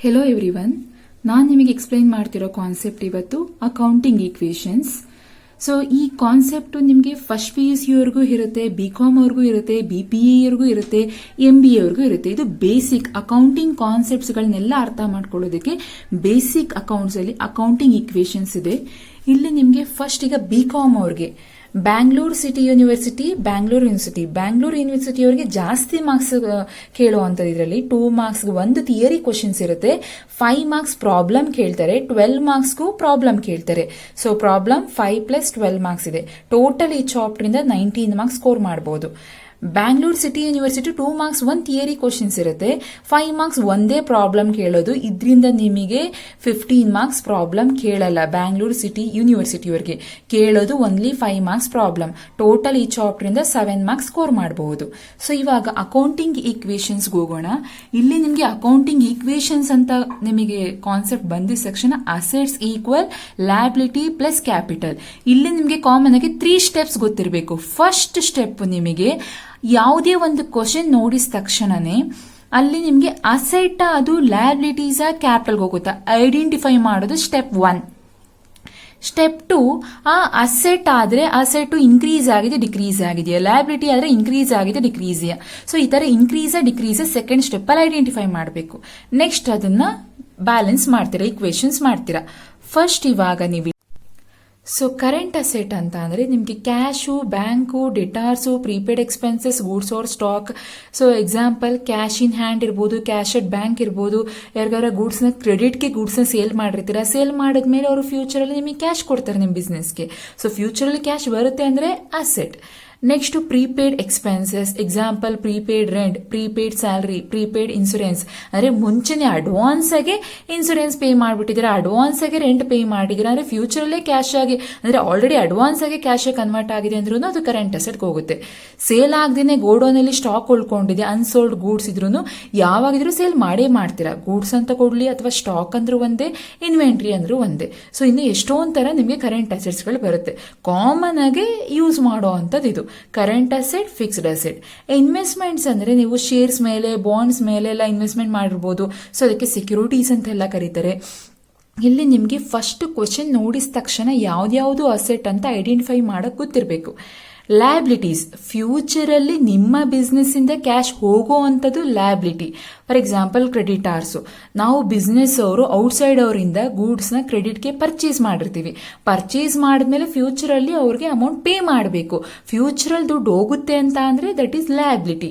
Hello everyone, ನಾನು ನಿಮಗೆ explain ಮಾಡ್ತಿರೋ ಕಾನ್ಸೆಪ್ಟ್ ಇವತ್ತು ಅಕೌಂಟಿಂಗ್ ಈಕ್ವೇಷನ್ಸ್. ಸೊ ಈ ಕಾನ್ಸೆಪ್ಟ್ ನಿಮಗೆ ಫಸ್ಟ್ PUC ವರೆಗೂ ಇರುತ್ತೆ, BCom ಅವ್ರಿಗೂ ಇರುತ್ತೆ, BPA ಅವ್ರಿಗೂ ಇರುತ್ತೆ, MBA ಅವ್ರಿಗೂ ಇರುತ್ತೆ. ಇದು ಬೇಸಿಕ್ ಅಕೌಂಟಿಂಗ್ ಕಾನ್ಸೆಪ್ಟ್ಸ್ಗಳನ್ನೆಲ್ಲ ಅರ್ಥ ಮಾಡ್ಕೊಳ್ಳೋದಕ್ಕೆ ಬೇಸಿಕ್ ಅಕೌಂಟ್ಸ್ ಅಲ್ಲಿ ಅಕೌಂಟಿಂಗ್ ಈಕ್ವೇಷನ್ಸ್ ಇದೆ. ಇಲ್ಲಿ ನಿಮಗೆ ಫಸ್ಟ್ ಈಗ BCom ಅವ್ರಿಗೆ ಬ್ಯಾಂಗ್ಳೂರ್ ಯೂನಿವರ್ಸಿಟಿ ಅವರಿಗೆ ಜಾಸ್ತಿ ಮಾರ್ಕ್ಸ್ ಕೇಳುವಂಥದ್ದು. ಇದರಲ್ಲಿ 2 ಮಾರ್ಕ್ಸ್ ಒಂದು ಥಿಯರಿ ಕ್ವಶನ್ಸ್ ಇರುತ್ತೆ, 5 ಮಾರ್ಕ್ಸ್ ಪ್ರಾಬ್ಲಮ್ ಕೇಳ್ತಾರೆ, 12 ಮಾರ್ಕ್ಸ್ಗೂ ಪ್ರಾಬ್ಲಮ್ ಕೇಳ್ತಾರೆ. ಸೊ ಪ್ರಾಬ್ಲಮ್ 5+12 ಮಾರ್ಕ್ಸ್ ಇದೆ. ಟೋಟಲ್ ಈ ಚಾಪ್ಟರ್ ಇಂದ 19 ಮಾರ್ಕ್ಸ್ ಸ್ಕೋರ್ ಮಾಡಬಹುದು. ಬ್ಯಾಂಗ್ಳೂರ್ ಯೂನಿವರ್ಸಿಟಿ 2 ಮಾರ್ಕ್ಸ್ ಒಂದು ಥಿಯರಿ ಕ್ವಶನ್ಸ್ ಇರುತ್ತೆ, 5 ಮಾರ್ಕ್ಸ್ ಒಂದೇ ಪ್ರಾಬ್ಲಮ್ ಕೇಳೋದು. ಇದರಿಂದ ನಿಮಗೆ 15 ಮಾರ್ಕ್ಸ್ ಪ್ರಾಬ್ಲಮ್ ಕೇಳಲ್ಲ. ಬ್ಯಾಂಗ್ಳೂರ್ ಯೂನಿವರ್ಸಿಟಿಯವರಿಗೆ ಕೇಳೋದು ಓನ್ಲಿ 5 ಮಾರ್ಕ್ಸ್ ಪ್ರಾಬ್ಲಮ್. ಟೋಟಲ್ ಈ ಚಾಪ್ಟರ್ ಇಂದ 7 ಮಾರ್ಕ್ಸ್ ಸ್ಕೋರ್ ಮಾಡಬಹುದು. ಸೊ ಇವಾಗ ಅಕೌಂಟಿಂಗ್ ಈಕ್ವೇಷನ್ಸ್ ಹೋಗೋಣ. ಇಲ್ಲಿ ನಿಮಗೆ ಅಕೌಂಟಿಂಗ್ ಈಕ್ವೇಷನ್ಸ್ ಅಂತ ನಿಮಗೆ ಕಾನ್ಸೆಪ್ಟ್ ಬಂದಿದ ತಕ್ಷಣ assets equal liability plus capital. ಇಲ್ಲಿ ನಿಮಗೆ ಕಾಮನ್ ಆಗಿ 3 ಸ್ಟೆಪ್ಸ್ ಗೊತ್ತಿರಬೇಕು. ಫಸ್ಟ್ ಸ್ಟೆಪ್ ನಿಮಗೆ ಯಾವುದೇ ಒಂದು ಕ್ವಶನ್ ನೋಡಿದ ತಕ್ಷಣನೇ ಅಲ್ಲಿ ನಿಮಗೆ ಅಸೆಟ್ ಅದು ಲಯಬಿಲಿಟೀಸ್ ಕ್ಯಾಪಿಟಲ್ಗೆ ಹೋಗುತ್ತಾ ಐಡೆಂಟಿಫೈ ಮಾಡೋದು ಸ್ಟೆಪ್ 1. ಸ್ಟೆಪ್ 2, ಆ ಅಸೆಟ್ ಆದ್ರೆ ಅಸೆಟ್ ಇನ್ಕ್ರೀಸ್ ಆಗಿದೆ ಡಿಕ್ರೀಸ್ ಆಗಿದೆಯಾ, ಲಯಬಿಲಿಟಿ ಆದ್ರೆ ಇನ್ಕ್ರೀಸ್ ಆಗಿದೆ ಡಿಕ್ರೀಸ್ ಇದೆಯಾ. ಸೊ ಈ ತರ ಇನ್ಕ್ರೀಸ್ ಡಿಕ್ರೀಸ್ ಸೆಕೆಂಡ್ ಸ್ಟೆಪ್ ಅಲ್ಲಿ ಐಡೆಂಟಿಫೈ ಮಾಡಬೇಕು. ನೆಕ್ಸ್ಟ್ ಅದನ್ನ ಬ್ಯಾಲೆನ್ಸ್ ಮಾಡ್ತೀರಾ, ಈಕ್ವೇಷನ್ಸ್ ಮಾಡ್ತೀರಾ. ಫಸ್ಟ್ ಇವಾಗ ನೀವು ಸೊ ಕರೆಂಟ್ ಅಸೆಟ್ ಅಂತ ಅಂದ್ರೆ ನಿಮ್ಗೆ cash, bank, debtors, prepaid expenses, goods or stock. So example cash in hand ಇರ್ಬೋದು, ಕ್ಯಾಶ್ ಅಟ್ ಬ್ಯಾಂಕ್ ಇರ್ಬೋದು. ಯಾರಿಗಾರ ಗೂಡ್ಸ್ನ ಕ್ರೆಡಿಟ್ಗೆ ಗೂಡ್ಸ್ನ ಸೇಲ್ ಮಾಡಿರ್ತೀರಾ, ಸೇಲ್ ಮಾಡಿದ್ಮೇಲೆ ಅವರು ಫ್ಯೂಚರಲ್ಲಿ ನಿಮಗೆ ಕ್ಯಾಶ್ ಕೊಡ್ತಾರೆ ನಿಮ್ಮ ಬಿಸ್ನೆಸ್ಗೆ. ಸೊ ಫ್ಯೂಚರಲ್ಲಿ ಕ್ಯಾಶ್ ಬರುತ್ತೆ ಅಂದ್ರೆ asset. Next prepaid expenses, example prepaid rent, prepaid salary, prepaid insurance. ಅಂದ್ರೆ ಮುಂಚೆನೆ ಅಡ್ವಾನ್ಸ್ ಆಗಿ ಇನ್ಸೂರೆನ್ಸ್ ಪೇ ಮಾಡಿಬಿಟ್ಟಿದ್ದೀರಾ, ಅಡ್ವಾನ್ಸ್ ಆಗಿ ರೆಂಟ್ ಪೇ ಮಾಡಿದ್ದೀರಾ ಅಂದ್ರೆ ಫ್ಯೂಚರ್ ಅಲ್ಲೇ ಕ್ಯಾಶ್ ಆಗಿ ಅಂದ್ರೆ ಆಲ್ರೆಡಿ ಅಡ್ವಾನ್ಸ್ ಆಗಿ ಕ್ಯಾಶ್ ಕನ್ವರ್ಟ್ ಆಗಿದೆ ಅಂದ್ರೂ ಅದು ಕರೆಂಟ್ ಅಸೆಟ್ಗೆ ಹೋಗುತ್ತೆ. ಸೇಲ್ ಆಗದೇನೆ ಗೋಡೌನ್ ಅಲ್ಲಿ ಸ್ಟಾಕ್ ಉಳ್ಕೊಂಡಿದೆ, ಅನ್ಸೋಲ್ಡ್ ಗೂಡ್ಸ್ ಇದ್ರೂ ಯಾವಾಗಿದ್ರೂ ಸೇಲ್ ಮಾಡೇ ಮಾಡ್ತೀರಾ. ಗೂಡ್ಸ್ ಅಂತ ಕೊಡ್ಲಿ ಅಥವಾ ಸ್ಟಾಕ್ ಅಂದ್ರೂ ಒಂದೇ, ಇನ್ವೆಂಟ್ರಿ ಅಂದ್ರೂ ಒಂದೇ. ಸೊ ಇನ್ನು ಎಷ್ಟೊಂದ್ ತರ ನಿಮಗೆ ಕರೆಂಟ್ ಅಸೆಟ್ಸ್ ಗಳು ಬರುತ್ತೆ. ಕಾಮನ್ ಆಗಿ ಯೂಸ್ ಮಾಡೋ ಅಂತದ್ದು ಇದು current asset, fixed asset. Investments ಅಂದ್ರೆ ನೀವು ಶೇರ್ಸ್ ಮೇಲೆ, ಬಾಂಡ್ಸ್ ಮೇಲೆ ಎಲ್ಲ ಇನ್ವೆಸ್ಟ್ಮೆಂಟ್ ಮಾಡಿರ್ಬೋದು. ಸೊ ಅದಕ್ಕೆ ಸೆಕ್ಯೂರಿಟೀಸ್ ಅಂತೆಲ್ಲ ಕರೀತಾರೆ. ಇಲ್ಲಿ ನಿಮಗೆ ಫಸ್ಟ್ ಕ್ವಶನ್ ನೋಡಿದ ತಕ್ಷಣ ಯಾವ್ದ್ಯಾವ್ದು ಅಸೆಟ್ ಅಂತ ಐಡೆಂಟಿಫೈ ಮಾಡಕ್ ಗೊತ್ತಿರಬೇಕು. ಲಯಬಿಲಿಟೀಸ್, ಫ್ಯೂಚರ್ ಅಲ್ಲಿ ನಿಮ್ಮ ಬಿಸ್ನೆಸ್ ಇಂದ ಕ್ಯಾಶ್ ಹೋಗೋ ಅಂತದ್ದು ಲಯಬಿಲಿಟಿ. ಫಾರ್ ಎಕ್ಸಾಂಪಲ್ ಕ್ರೆಡಿಟಾರ್ಸ್, ನಾವು ಬಿಸ್ನೆಸ್ ಅವರು ಔಟ್ಸೈಡ್ ಅವರಿಂದ ಗೂಡ್ಸ್ ನ ಕ್ರೆಡಿಟ್ಗೆ ಪರ್ಚೇಸ್ ಮಾಡಿರ್ತೀವಿ. ಪರ್ಚೇಸ್ ಮಾಡಿದ್ಮೇಲೆ ಫ್ಯೂಚರ್ ಅಲ್ಲಿ ಅವ್ರಿಗೆ ಅಮೌಂಟ್ ಪೇ ಮಾಡಬೇಕು. ಫ್ಯೂಚರ್ ಅಲ್ಲಿ ದುಡ್ಡು ಹೋಗುತ್ತೆ ಅಂತ ಅಂದ್ರೆ that is liability.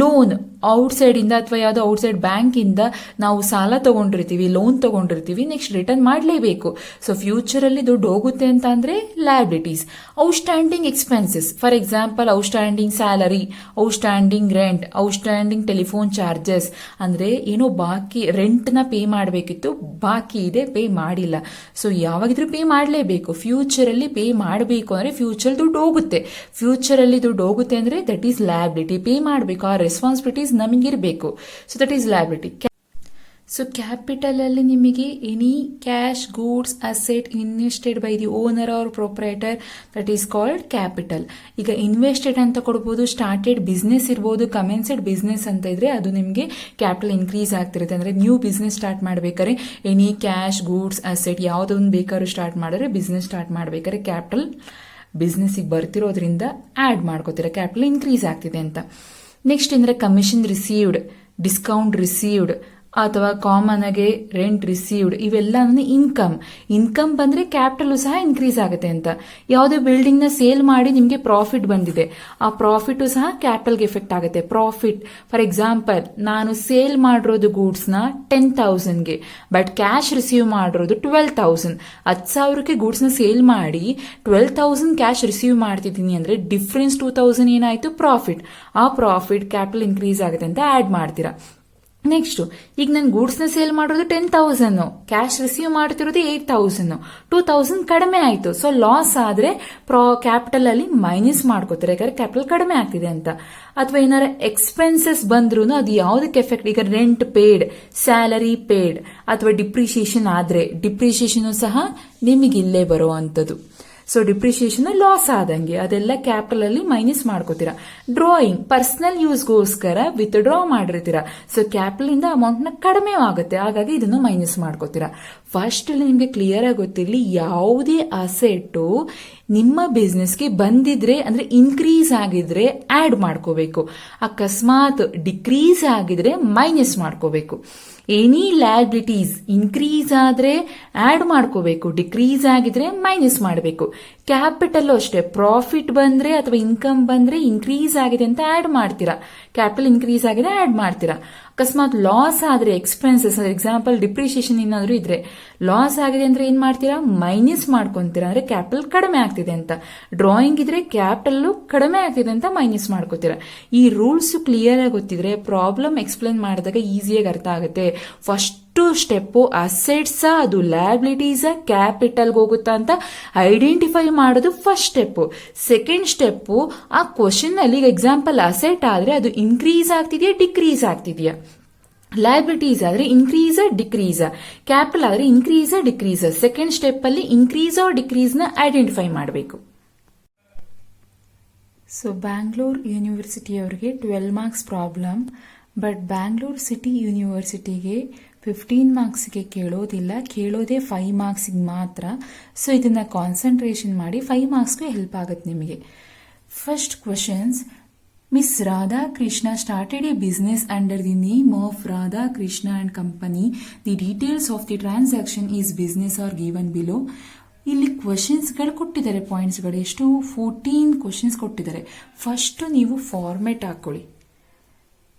Loan, outside ಇಂದ ಅಥವಾ ಯಾವ್ದೋ ಔಟ್ಸೈಡ್ ಬ್ಯಾಂಕ್ ಇಂದ ನಾವು ಸಾಲ ತಗೊಂಡಿರ್ತೀವಿ, ಲೋನ್ ತಗೊಂಡಿರ್ತೀವಿ, ನೆಕ್ಸ್ಟ್ ರಿಟರ್ನ್ ಮಾಡಲೇಬೇಕು. ಸೊ ಫ್ಯೂಚರ್ ಅಲ್ಲಿ ದುಡ್ಡು ಹೋಗುತ್ತೆ ಅಂತ ಅಂದ್ರೆ liabilities. Outstanding expenses, for example outstanding salary, outstanding rent, outstanding telephone charges. ಅಂದ್ರೆ ಏನೋ ಬಾಕಿ ರೆಂಟ್ ನ ಪೇ ಮಾಡಬೇಕಿತ್ತು, ಬಾಕಿ ಇದೆ, ಪೇ ಮಾಡಿಲ್ಲ. ಸೊ ಯಾವಾಗಿದ್ರೂ ಪೇ ಮಾಡಲೇಬೇಕು. ಫ್ಯೂಚರ್ ಅಲ್ಲಿ ಪೇ ಮಾಡಬೇಕು ಅಂದ್ರೆ ಫ್ಯೂಚರ್ ದುಡ್ಡು ಹೋಗುತ್ತೆ. ಫ್ಯೂಚರ್ ಅಲ್ಲಿ ದುಡ್ಡು ಹೋಗುತ್ತೆ ಅಂದ್ರೆ ದಟ್ ಈಸ್ ಲಯಬಿಲಿಟಿ. ಪೇ ಮಾಡಬೇಕು, ಆ ರೆಸ್ಪಾನ್ಸಿಬಿಲಿಟೀಸ್ ನಮಗಿರಬೇಕು. So that is liability. So capital ಅಲ್ಲಿ ನಿಮಗೆ any cash, goods, asset invested by the owner or proprietor, that is called capital. ಈಗ ಇನ್ವೆಸ್ಟೆಡ್ ಅಂತ ಕೊಡ್ಬೋದು, ಸ್ಟಾರ್ಟೆಡ್ ಬಿಸ್ನೆಸ್ ಇರ್ಬೋದು, ಕಮೆನ್ಸೆಡ್ ಬಿಸ್ನೆಸ್ ಅಂತ ಇದ್ರೆ ಅದು ನಿಮಗೆ ಕ್ಯಾಪಿಟಲ್ ಇನ್ಕ್ರೀಸ್ ಆಗ್ತಿರುತ್ತೆ. ಅಂದ್ರೆ ನ್ಯೂ ಬಿಸ್ನೆಸ್ ಸ್ಟಾರ್ಟ್ ಮಾಡ್ಬೇಕಾದ್ರೆ ಎನಿ ಕ್ಯಾಶ್, ಗೂಡ್ಸ್, ಅಸೆಟ್ ಯಾವ್ದೊಂದು ಬೇಕಾದ್ರೂ ಸ್ಟಾರ್ಟ್ ಮಾಡಿದ್ರೆ ಬಿಸ್ನೆಸ್ ಸ್ಟಾರ್ಟ್ ಮಾಡ್ಬೇಕಾದ್ರೆ ಕ್ಯಾಪಿಟಲ್ ಬಿಸ್ನೆಸ್ಗೆ ಬರ್ತಿರೋದ್ರಿಂದ ಆಡ್ ಮಾಡ್ಕೋತೀರ, ಕ್ಯಾಪಿಟಲ್ ಇನ್ಕ್ರೀಸ್ ಆಗ್ತಿದೆ ಅಂತ. ನೆಕ್ಸ್ಟ್ ಅಂದ್ರೆ ಕಮಿಷನ್ ರಿಸೀವ್ಡ್, ಡಿಸ್ಕೌಂಟ್ ರಿಸೀವ್ಡ್ ಅಥವಾ ಕಾಮನ್ ಆಗಿ ರೆಂಟ್ ರಿಸೀವ್ಡ್, ಇವೆಲ್ಲ ಇನ್ಕಮ್. ಇನ್ಕಮ್ ಬಂದ್ರೆ ಕ್ಯಾಪಿಟಲ್ ಸಹ ಇನ್ಕ್ರೀಸ್ ಆಗುತ್ತೆ ಅಂತ. ಯಾವುದೇ ಬಿಲ್ಡಿಂಗ್ ನ ಸೇಲ್ ಮಾಡಿ ನಿಮಗೆ ಪ್ರಾಫಿಟ್ ಬಂದಿದೆ, ಆ ಪ್ರಾಫಿಟ್ ಸಹ ಕ್ಯಾಪಿಟಲ್ಗೆ ಎಫೆಕ್ಟ್ ಆಗುತ್ತೆ. ಪ್ರಾಫಿಟ್ ಫಾರ್ ಎಕ್ಸಾಂಪಲ್ ನಾನು ಸೇಲ್ ಮಾಡಿರೋದು ಗೂಡ್ಸ್ ನ 10,000ಗೆ, ಬಟ್ ಕ್ಯಾಶ್ ರಿಸೀವ್ ಮಾಡಿರೋದು 12,000. 10,000ಕ್ಕೆ ಗೂಡ್ಸ್ ನ ಸೇಲ್ ಮಾಡಿ 12,000 ಕ್ಯಾಶ್ ರಿಸೀವ್ ಮಾಡ್ತಿದ್ದೀನಿ ಅಂದ್ರೆ ಡಿಫ್ರೆನ್ಸ್ 2,000 ಏನಾಯ್ತು ಪ್ರಾಫಿಟ್. ಆ ಪ್ರಾಫಿಟ್ ಕ್ಯಾಪಿಟಲ್ ಇನ್ಕ್ರೀಸ್ ಆಗುತ್ತೆ ಅಂತ ಆಡ್ ಮಾಡ್ತೀರಾ. ನೆಕ್ಸ್ಟ್ ಈಗ ನಾನು ಗೂಡ್ಸ್ ನ ಸೇಲ್ ಮಾಡಿರೋದು 10,000, ಕ್ಯಾಶ್ ರಿಸೀವ್ ಮಾಡ್ತಿರೋದು 8,000, 2,000 ಕಡಿಮೆ ಆಯ್ತು. ಸೊ ಲಾಸ್ ಆದ್ರೆ ಕ್ಯಾಪಿಟಲ್ ಅಲ್ಲಿ ಮೈನಸ್ ಮಾಡ್ಕೋತಾರೆ, ಯಾಕಂದ್ರೆ ಕ್ಯಾಪಿಟಲ್ ಕಡಿಮೆ ಆಗ್ತಿದೆ ಅಂತ. ಅಥವಾ ಏನಾರ ಎಕ್ಸ್ಪೆನ್ಸಸ್ ಬಂದ್ರು ಅದು ಯಾವ್ದಕ್ಕೆ ಎಫೆಕ್ಟ್, ಈಗ ರೆಂಟ್ ಪೇಡ್, ಸ್ಯಾಲರಿ ಪೇಡ್ ಅಥವಾ ಡಿಪ್ರಿಸಿಯೇಷನ್ ಆದ್ರೆ ಡಿಪ್ರಿಸಿಯೇಷನ್ ಸಹ ನಿಮಗೆ ಇಲ್ಲೇ ಬರುವಂತದ್ದು. ಸೊ ಡಿಪ್ರಿಸಿಯೇಷನ್ ಲಾಸ್ ಆದಂಗೆ ಅದೆಲ್ಲ ಕ್ಯಾಪಿಟಲ್ ಅಲ್ಲಿ ಮೈನಸ್ ಮಾಡ್ಕೋತೀರಾ. ಡ್ರಾಯಿಂಗ್ ಪರ್ಸನಲ್ ಯೂಸ್ಗೋಸ್ಕರ ವಿತ್ಡ್ರಾ ಮಾಡಿರ್ತೀರಾ, ಸೊ ಕ್ಯಾಪಿಟಲ್ ಇಂದ ಅಮೌಂಟ್ ನ ಕಡಿಮೆ ಆಗುತ್ತೆ, ಹಾಗಾಗಿ ಇದನ್ನು ಮೈನಸ್ ಮಾಡ್ಕೋತೀರಾ. ಫಸ್ಟ್ ಅಲ್ಲಿ ನಿಮ್ಗೆ ಕ್ಲಿಯರ್ ಆಗಿ ಗೊತ್ತಿರಲಿ, ಯಾವುದೇ ಅಸೆಟ್ ನಿಮ್ಮ ಬಿಸ್ನೆಸ್ಗೆ ಬಂದಿದ್ರೆ ಅಂದ್ರೆ ಇನ್ಕ್ರೀಸ್ ಆಗಿದ್ರೆ ಆಡ್ ಮಾಡ್ಕೋಬೇಕು, ಅಕಸ್ಮಾತ್ ಡಿಕ್ರೀಸ್ ಆಗಿದ್ರೆ ಮೈನಸ್ ಮಾಡ್ಕೋಬೇಕು. ಎನಿ ಲಯಬಿಲಿಟೀಸ್ ಇನ್ಕ್ರೀಸ್ ಆದ್ರೆ ಆಡ್ ಮಾಡ್ಕೋಬೇಕು, ಡಿಕ್ರೀಸ್ ಆಗಿದ್ರೆ ಮೈನಸ್ ಮಾಡಬೇಕು. ಕ್ಯಾಪಿಟಲ್ ಅಷ್ಟೇ, ಪ್ರಾಫಿಟ್ ಬಂದ್ರೆ ಅಥವಾ ಇನ್ಕಮ್ ಬಂದ್ರೆ ಇನ್ಕ್ರೀಸ್ ಆಗಿದೆ ಅಂತ ಆಡ್ ಮಾಡ್ತೀರಾ, ಕ್ಯಾಪಿಟಲ್ ಇನ್ಕ್ರೀಸ್ ಆಗಿದೆ ಆಡ್ ಮಾಡ್ತೀರಾ. ಅಕಸ್ಮಾತ್ ಲಾಸ್ ಆದ್ರೆ ಎಕ್ಸ್ಪೆನ್ಸಸ್, ಎಕ್ಸಾಂಪಲ್ ಡಿಪ್ರಿಸಿಯೇಷನ್ ಏನಾದ್ರು ಇದ್ರೆ ಲಾಸ್ ಆಗಿದೆ ಅಂದ್ರೆ ಏನ್ ಮಾಡ್ತೀರಾ, ಮೈನಸ್ ಮಾಡ್ಕೊಂತೀರಾ, ಅಂದ್ರೆ ಕ್ಯಾಪಿಟಲ್ ಕಡಿಮೆ ಆಗ್ತಿದೆ ಅಂತ. ಡ್ರಾಯಿಂಗ್ ಇದ್ರೆ ಕ್ಯಾಪಿಟಲ್ ಕಡಿಮೆ ಆಗ್ತಿದೆ ಅಂತ ಮೈನಸ್ ಮಾಡ್ಕೋತೀರಾ. ಈ ರೂಲ್ಸ್ ಕ್ಲಿಯರ್ ಆಗಿ ಗೊತ್ತಿದ್ರೆ ಪ್ರಾಬ್ಲಮ್ ಎಕ್ಸ್ಪ್ಲೇನ್ ಮಾಡಿದಾಗ ಈಸಿಯಾಗಿ ಅರ್ಥ ಆಗುತ್ತೆ. ಫಸ್ಟ್ ಸ್ಟೆಪ್ ಅಸೆಟ್ಸ್ ಅದು ಲಯಬಿಲಿಟೀಸ್ ಕ್ಯಾಪಿಟಲ್ಗೆ ಹೋಗುತ್ತಾ ಅಂತ ಐಡೆಂಟಿಫೈ ಮಾಡೋದು ಫಸ್ಟ್ ಸ್ಟೆಪ್. ಸೆಕೆಂಡ್ ಸ್ಟೆಪ್, ಆ ಕ್ವಶನ್ ಅಲ್ಲಿ ಎಕ್ಸಾಂಪಲ್ ಅಸೆಟ್ ಆದ್ರೆ ಅದು ಇನ್ಕ್ರೀಸ್ ಆಗ್ತಿದೆಯಾ ಡಿಕ್ರೀಸ್ ಆಗ್ತಿದೆಯಾ, ಲಯಬಿಲಿಟೀಸ್ ಆದ್ರೆ ಇನ್ಕ್ರೀಸ್ ಡಿಕ್ರೀಸ್, ಕ್ಯಾಪಿಟಲ್ ಆದ್ರೆ ಇನ್ಕ್ರೀಸ್ ಡಿಕ್ರೀಸ್. ಸೆಕೆಂಡ್ ಸ್ಟೆಪ್ ಅಲ್ಲಿ ಇನ್ಕ್ರೀಸ್ ಆರ್ ಡಿಕ್ರೀಸ್ ನ ಐಡೆಂಟಿಫೈ ಮಾಡಬೇಕು. ಸೊ ಬ್ಯಾಂಗ್ಳೂರ್ ಯೂನಿವರ್ಸಿಟಿ ಅವರಿಗೆ 12 marks problem, but Bangalore city ಯೂನಿವರ್ಸಿಟಿಗೆ 15 ಮಾರ್ಕ್ಸ್ಗೆ ಕೇಳೋದಿಲ್ಲ, ಕೇಳೋದೇ 5 ಮಾರ್ಕ್ಸ್ಗೆ ಮಾತ್ರ. ಸೊ ಇದನ್ನ ಕಾನ್ಸಂಟ್ರೇಷನ್ ಮಾಡಿ 5 ಮಾರ್ಕ್ಸ್ಗೆ ಹೆಲ್ಪ್ ಆಗುತ್ತೆ ನಿಮಗೆ. First questions, Miss Radha Krishna started a business under the name of Radha Krishna and Company. The details of the transaction is business are given below. ಇಲ್ಲಿ ಕ್ವಶನ್ಸ್ಗಳು ಕೊಟ್ಟಿದ್ದಾರೆ, ಪಾಯಿಂಟ್ಸ್ಗಳು ಎಷ್ಟು 14 ಕ್ವಶನ್ಸ್ ಕೊಟ್ಟಿದ್ದಾರೆ. ಫಸ್ಟ್ ನೀವು format ಹಾಕೊಳ್ಳಿ.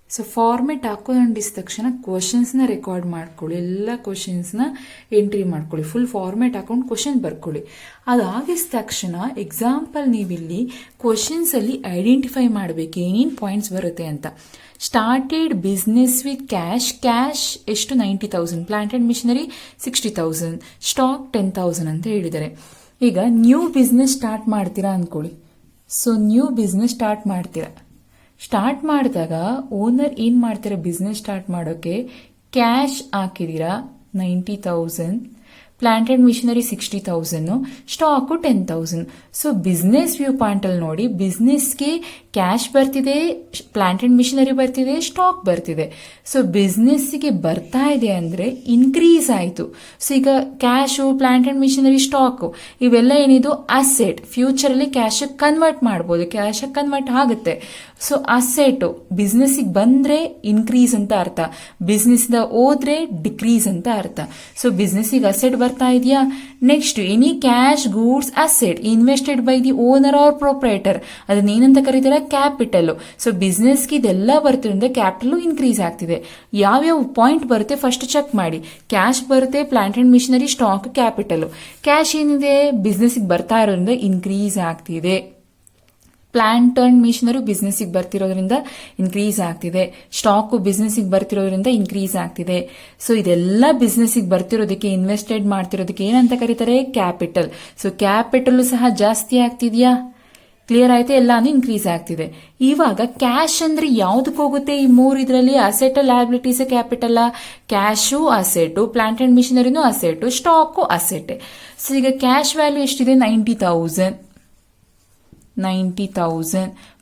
So format ಹಾಕೊಂಡಿದ ತಕ್ಷಣ ಕ್ವಶನ್ಸ್ನ record ಮಾಡ್ಕೊಳ್ಳಿ, ಎಲ್ಲ ಕ್ವಶನ್ಸ್ನ entry ಮಾಡ್ಕೊಳ್ಳಿ, ಫುಲ್ ಫಾರ್ಮೆಟ್ ಹಾಕೊಂಡು ಕ್ವಶನ್ ಬರ್ಕೊಳ್ಳಿ. ಅದಾಗಿದ ತಕ್ಷಣ ಎಕ್ಸಾಂಪಲ್ ನೀವಿಲ್ಲಿ ಕ್ವಶನ್ಸ್ ಅಲ್ಲಿ ಐಡೆಂಟಿಫೈ ಮಾಡಬೇಕು ಏನೇನು ಪಾಯಿಂಟ್ಸ್ ಬರುತ್ತೆ ಅಂತ. Started business with cash, cash ಎಷ್ಟು 90,000, ಪ್ಲಾಂಟ್ ಅಂಡ್ ಮಿಷನರಿ 60,000, ಸ್ಟಾಕ್ 10,000 ಅಂತ ಹೇಳಿದ್ದಾರೆ. ಈಗ ನ್ಯೂ ಬಿಸ್ನೆಸ್ ಸ್ಟಾರ್ಟ್ ಮಾಡ್ತೀರಾ ಅನ್ಕೊಳ್ಳಿ. ಸೊ ನ್ಯೂ ಬಿಸ್ನೆಸ್ ಸ್ಟಾರ್ಟ್ ಮಾಡ್ತೀರಾ, ಸ್ಟಾರ್ಟ್ ಮಾಡಿದಾಗ ಓನರ್ ಏನ್ ಮಾಡ್ತೀರಾ, ಬಿಸ್ನೆಸ್ ಸ್ಟಾರ್ಟ್ ಮಾಡೋಕೆ ಕ್ಯಾಶ್ ಹಾಕಿದೀರಾ 90,000, plant and machinery 60,000, stock 10,000. So business view point ಅಲ್ಲಿ ನೋಡಿ, ಬಿಸ್ನೆಸ್ಗೆ ಕ್ಯಾಶ್ ಬರ್ತಿದೆ, ಪ್ಲಾಂಟ್ ಅಂಡ್ ಮಿಷನರಿ ಬರ್ತಿದೆ, ಸ್ಟಾಕ್ ಬರ್ತಿದೆ. ಸೊ ಬಿಸ್ನೆಸ್ಗೆ ಬರ್ತಾ ಇದೆ ಅಂದ್ರೆ ಇನ್ಕ್ರೀಸ್ ಆಯ್ತು. ಸೊ ಈಗ cash, plant and machinery, stock ಇವೆಲ್ಲ ಏನಿದು ಅಸೆಟ್, ಫ್ಯೂಚರ್ ಅಲ್ಲಿ ಕ್ಯಾಶ್ ಕನ್ವರ್ಟ್ ಮಾಡಬಹುದು, ಕ್ಯಾಶ್ ಕನ್ವರ್ಟ್ ಆಗುತ್ತೆ. ಸೊ ಅಸೆಟ್ ಬಿಸ್ನೆಸ್ ಬಂದ್ರೆ ಇನ್ಕ್ರೀಸ್ ಅಂತ ಅರ್ಥ, ಬಿಸ್ನೆಸ್ ಹೋದ್ರೆ ಡಿಕ್ರೀಸ್ ಅಂತ ಅರ್ಥ. ಸೊ ಬಿಸ್ನೆಸ್ ಅಸೆಟ್ ಬರ್ತಾ ಇದೆಯಾ. Next any cash goods asset invested by the owner or proprietor, ಅದನ್ನೇನಂತ ಕರೀತಾರೆ, ಕ್ಯಾಪಿಟಲ್. ಸೊ ಬಿಸ್ನೆಸ್ಗೆ ಇದೆಲ್ಲ ಬರ್ತಿರೋದ್ರಿಂದ ಕ್ಯಾಪಿಟಲ್ ಇನ್ಕ್ರೀಸ್ ಆಗ್ತಿದೆ. ಯಾವ್ಯಾವ ಪಾಯಿಂಟ್ ಬರುತ್ತೆ ಫಸ್ಟ್ ಚೆಕ್ ಮಾಡಿ. ಕ್ಯಾಶ್ ಬರುತ್ತೆ, plant and machinery, stock, capital. Cash ಏನಿದೆ ಬಿಸ್ನೆಸ್ ಬರ್ತಾ ಇರೋದ್ರಿಂದ ಇನ್ಕ್ರೀಸ್ ಆಗ್ತಿದೆ. ಪ್ಲಾಂಟ್ ಅಂಡ್ ಮಿಷನರಿ ಬಿಸ್ನೆಸ್ ಬರ್ತಿರೋದ್ರಿಂದ ಇನ್ಕ್ರೀಸ್ ಆಗ್ತಿದೆ. ಸ್ಟಾಕ್ ಬಿಸ್ನೆಸ್ ಬರ್ತಿರೋದ್ರಿಂದ ಇನ್ಕ್ರೀಸ್ ಆಗ್ತಿದೆ. ಸೊ ಇದೆಲ್ಲ ಬಿಸ್ನೆಸ್ ಬರ್ತಿರೋದಕ್ಕೆ, ಇನ್ವೆಸ್ಟೆಡ್ ಮಾಡ್ತಿರೋದಕ್ಕೆ ಏನಂತ ಕರೀತಾರೆ, ಕ್ಯಾಪಿಟಲ್. ಸೊ ಕ್ಯಾಪಿಟಲ್ ಸಹ ಜಾಸ್ತಿ ಆಗ್ತಿದ್ಯಾ, ಕ್ಲಿಯರ್ ಆಯ್ತು, ಎಲ್ಲಾನು ಇನ್ಕ್ರೀಸ್ ಆಗ್ತಿದೆ. ಇವಾಗ ಕ್ಯಾಶ್ ಅಂದ್ರೆ ಯಾವ್ದಕ್ಕೆ ಹೋಗುತ್ತೆ, ಈ 3 ಇದರಲ್ಲಿ asset, liabilities, capital. Cash asset, plant and ಮಿಷನರಿನೂ ಅಸೆಟ್, ಸ್ಟಾಕು ಅಸೆಟ್. ಸೊ ಈಗ ಕ್ಯಾಶ್ ವ್ಯಾಲ್ಯೂ ಎಷ್ಟಿದೆ, 90,000,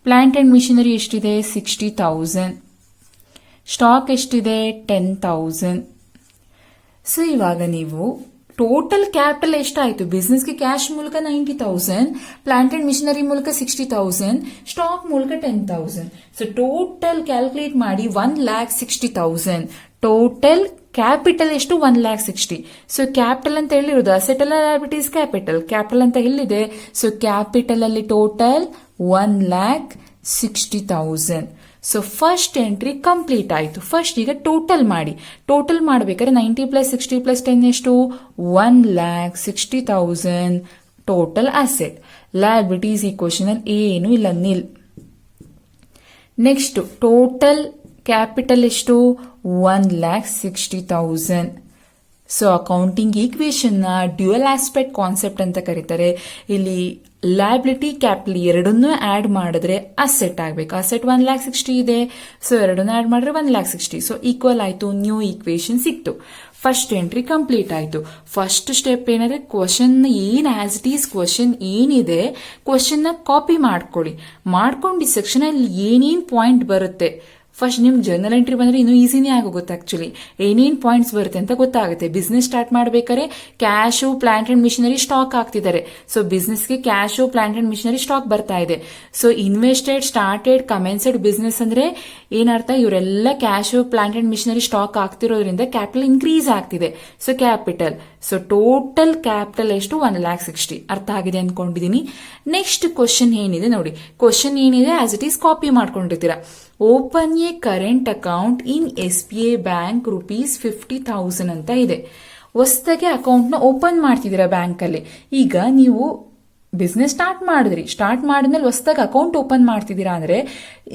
ಪ್ಲಾಂಟ್ ಅಂಡ್ ಮಿಷನರಿ ಎಷ್ಟಿದೆ, 60,000, ಸ್ಟಾಕ್ ಎಷ್ಟಿದೆ, 10,000. ಸೊ ಇವಾಗ ನೀವು ಟೋಟಲ್ ಕ್ಯಾಪಿಟಲ್ ಎಷ್ಟಾಯ್ತು, ಬಿಸ್ನೆಸ್ಗೆ ಕ್ಯಾಶ್ ಮೂಲಕ 90,000, ಪ್ಲಾಂಟ್ ಅಂಡ್ ಮಿಷನರಿ ಮೂಲಕ 60,000, ಸ್ಟಾಕ್ ಮೂಲಕ 10,000. ಸೊ ಟೋಟಲ್ ಕ್ಯಾಲ್ಕುಲೇಟ್ ಮಾಡಿ 1,60,000. ಟೋಟಲ್ ಕ್ಯಾಪಿಟಲ್ ಎಷ್ಟು, 1,60,000. ಸೊ ಕ್ಯಾಪಿಟಲ್ ಅಂತ ಹೇಳಿರೋದು ಅಸೆಟ್ ಅಲ್ಲ, ಲಯಬಿಲಿಟೀಸ್, ಕ್ಯಾಪಿಟಲ್. ಕ್ಯಾಪಿಟಲ್ ಅಂತ ಹೇಳಿದೆ. ಸೊ ಕ್ಯಾಪಿಟಲ್ ಅಲ್ಲಿ total 1,60,000. So first entry complete ಆಯ್ತು. ಫಸ್ಟ್ ಈಗ ಟೋಟಲ್ ಮಾಡಿ. ಟೋಟಲ್ ಮಾಡಬೇಕಾದ್ರೆ 90 + 60 + 10 ಎಷ್ಟು, 1,60,000 ಟೋಟಲ್ ಅಸೆಟ್. ಲಯಬಿಲಿಟೀಸ್ ಈ ಕ್ವಶನ್ ಅಲ್ಲಿ ಏನು ಇಲ್ಲ, ನಿಲ್. ನೆಕ್ಸ್ಟ್ ಟೋಟಲ್ ಕ್ಯಾಪಿಟಲ್ ಎಷ್ಟು, 1,60,000. ಸೊ ಅಕೌಂಟಿಂಗ್ ಈಕ್ವೇಶನ್ ನ ಡ್ಯುಯಲ್ ಆಸ್ಪೆಕ್ಟ್ ಕಾನ್ಸೆಪ್ಟ್ ಅಂತ ಕರೀತಾರೆ. ಇಲ್ಲಿ ಲಯಬಿಲಿಟಿ, ಕ್ಯಾಪಿಟಲ್ ಎರಡನ್ನೂ ಆಡ್ ಮಾಡಿದ್ರೆ ಅಸೆಟ್ ಆಗಬೇಕು. ಅಸೆಟ್ 1,60,000 ಇದೆ, ಸೊ ಎರಡನ್ನೂ ಆಡ್ ಮಾಡಿದ್ರೆ 1,60,000. ಸೊ ಈಕ್ವಲ್ ಆಯ್ತು, ನ್ಯೂ ಈಕ್ವೇಶನ್ ಸಿಕ್ತು. ಫಸ್ಟ್ ಎಂಟ್ರಿ ಕಂಪ್ಲೀಟ್ ಆಯ್ತು. ಫಸ್ಟ್ ಸ್ಟೆಪ್ ಏನಂದ್ರೆ ಕ್ವಶನ್ ಏನ್ ಆಸ್ ಇಟ್ ಈಸ್ ಕ್ವಶನ್ ಏನಿದೆ ಕ್ವಶನ್ ನ ಕಾಪಿ ಮಾಡ್ಕೊಂಡು ಈ ಸೆಕ್ಷನ್ ಅಲ್ಲಿ ಏನೇನ್ ಪಾಯಿಂಟ್ ಬರುತ್ತೆ. ಫಸ್ಟ್ ನಿಮ್ಗೆ ಜರ್ನಲ್ ಎಂಟ್ರಿ ಬಂದ್ರೆ ಇನ್ನೂ ಈಸಿನೇ ಆಗೋಗುತ್ತೆ. ಆಕ್ಚುಲಿ ಏನೇನ್ ಪಾಯಿಂಟ್ಸ್ ಬರುತ್ತೆ ಅಂತ ಗೊತ್ತಾಗುತ್ತೆ. ಬಿಸ್ನೆಸ್ ಸ್ಟಾರ್ಟ್ ಮಾಡ್ಬೇಕಾದ್ರೆ cash, plant and machinery stock ಹಾಕ್ತಿದ್ದಾರೆ. ಸೊ ಬಿಸ್ನೆಸ್ಗೆ cash, plant and machinery stock ಬರ್ತಾ ಇದೆ. So invested, started, commenced business ಅಂದ್ರೆ ಏನರ್ಥ, ಇವರೆಲ್ಲ cash, plant and machinery stock ಆಗ್ತಿರೋದ್ರಿಂದ ಕ್ಯಾಪಿಟಲ್ ಇನ್ಕ್ರೀಸ್ ಆಗ್ತಿದೆ. So capital, so total capital ಎಷ್ಟು 1,60,000. ಅರ್ಥ ಆಗಿದೆ ಅನ್ಕೊಂಡಿದೀನಿ. ನೆಕ್ಸ್ಟ್ ಕ್ವಶನ್ ಏನಿದೆ ನೋಡಿ. ಕ್ವಶನ್ ಏನಿದೆ ಆಸ್ ಇಟ್ ಈಸ್ ಕಾಪಿ ಮಾಡ್ಕೊಂಡಿರ್ತೀರಾ. Open a current account in SBI bank ₹50,000 ಅಂತ ಇದೆ. ಹೊಸದಾಗಿ ಅಕೌಂಟ್ ನ ಓಪನ್ ಮಾಡ್ತಿದ್ದೀರಾ ಬ್ಯಾಂಕ್ ಅಲ್ಲಿ. ಈಗ ನೀವು ಬಿಸ್ನೆಸ್ ಸ್ಟಾರ್ಟ್ ಮಾಡಿದ್ಮೇಲೆ ಹೊಸದಾಗಿ ಅಕೌಂಟ್ ಓಪನ್ ಮಾಡ್ತಿದ್ದೀರಾ ಅಂದ್ರೆ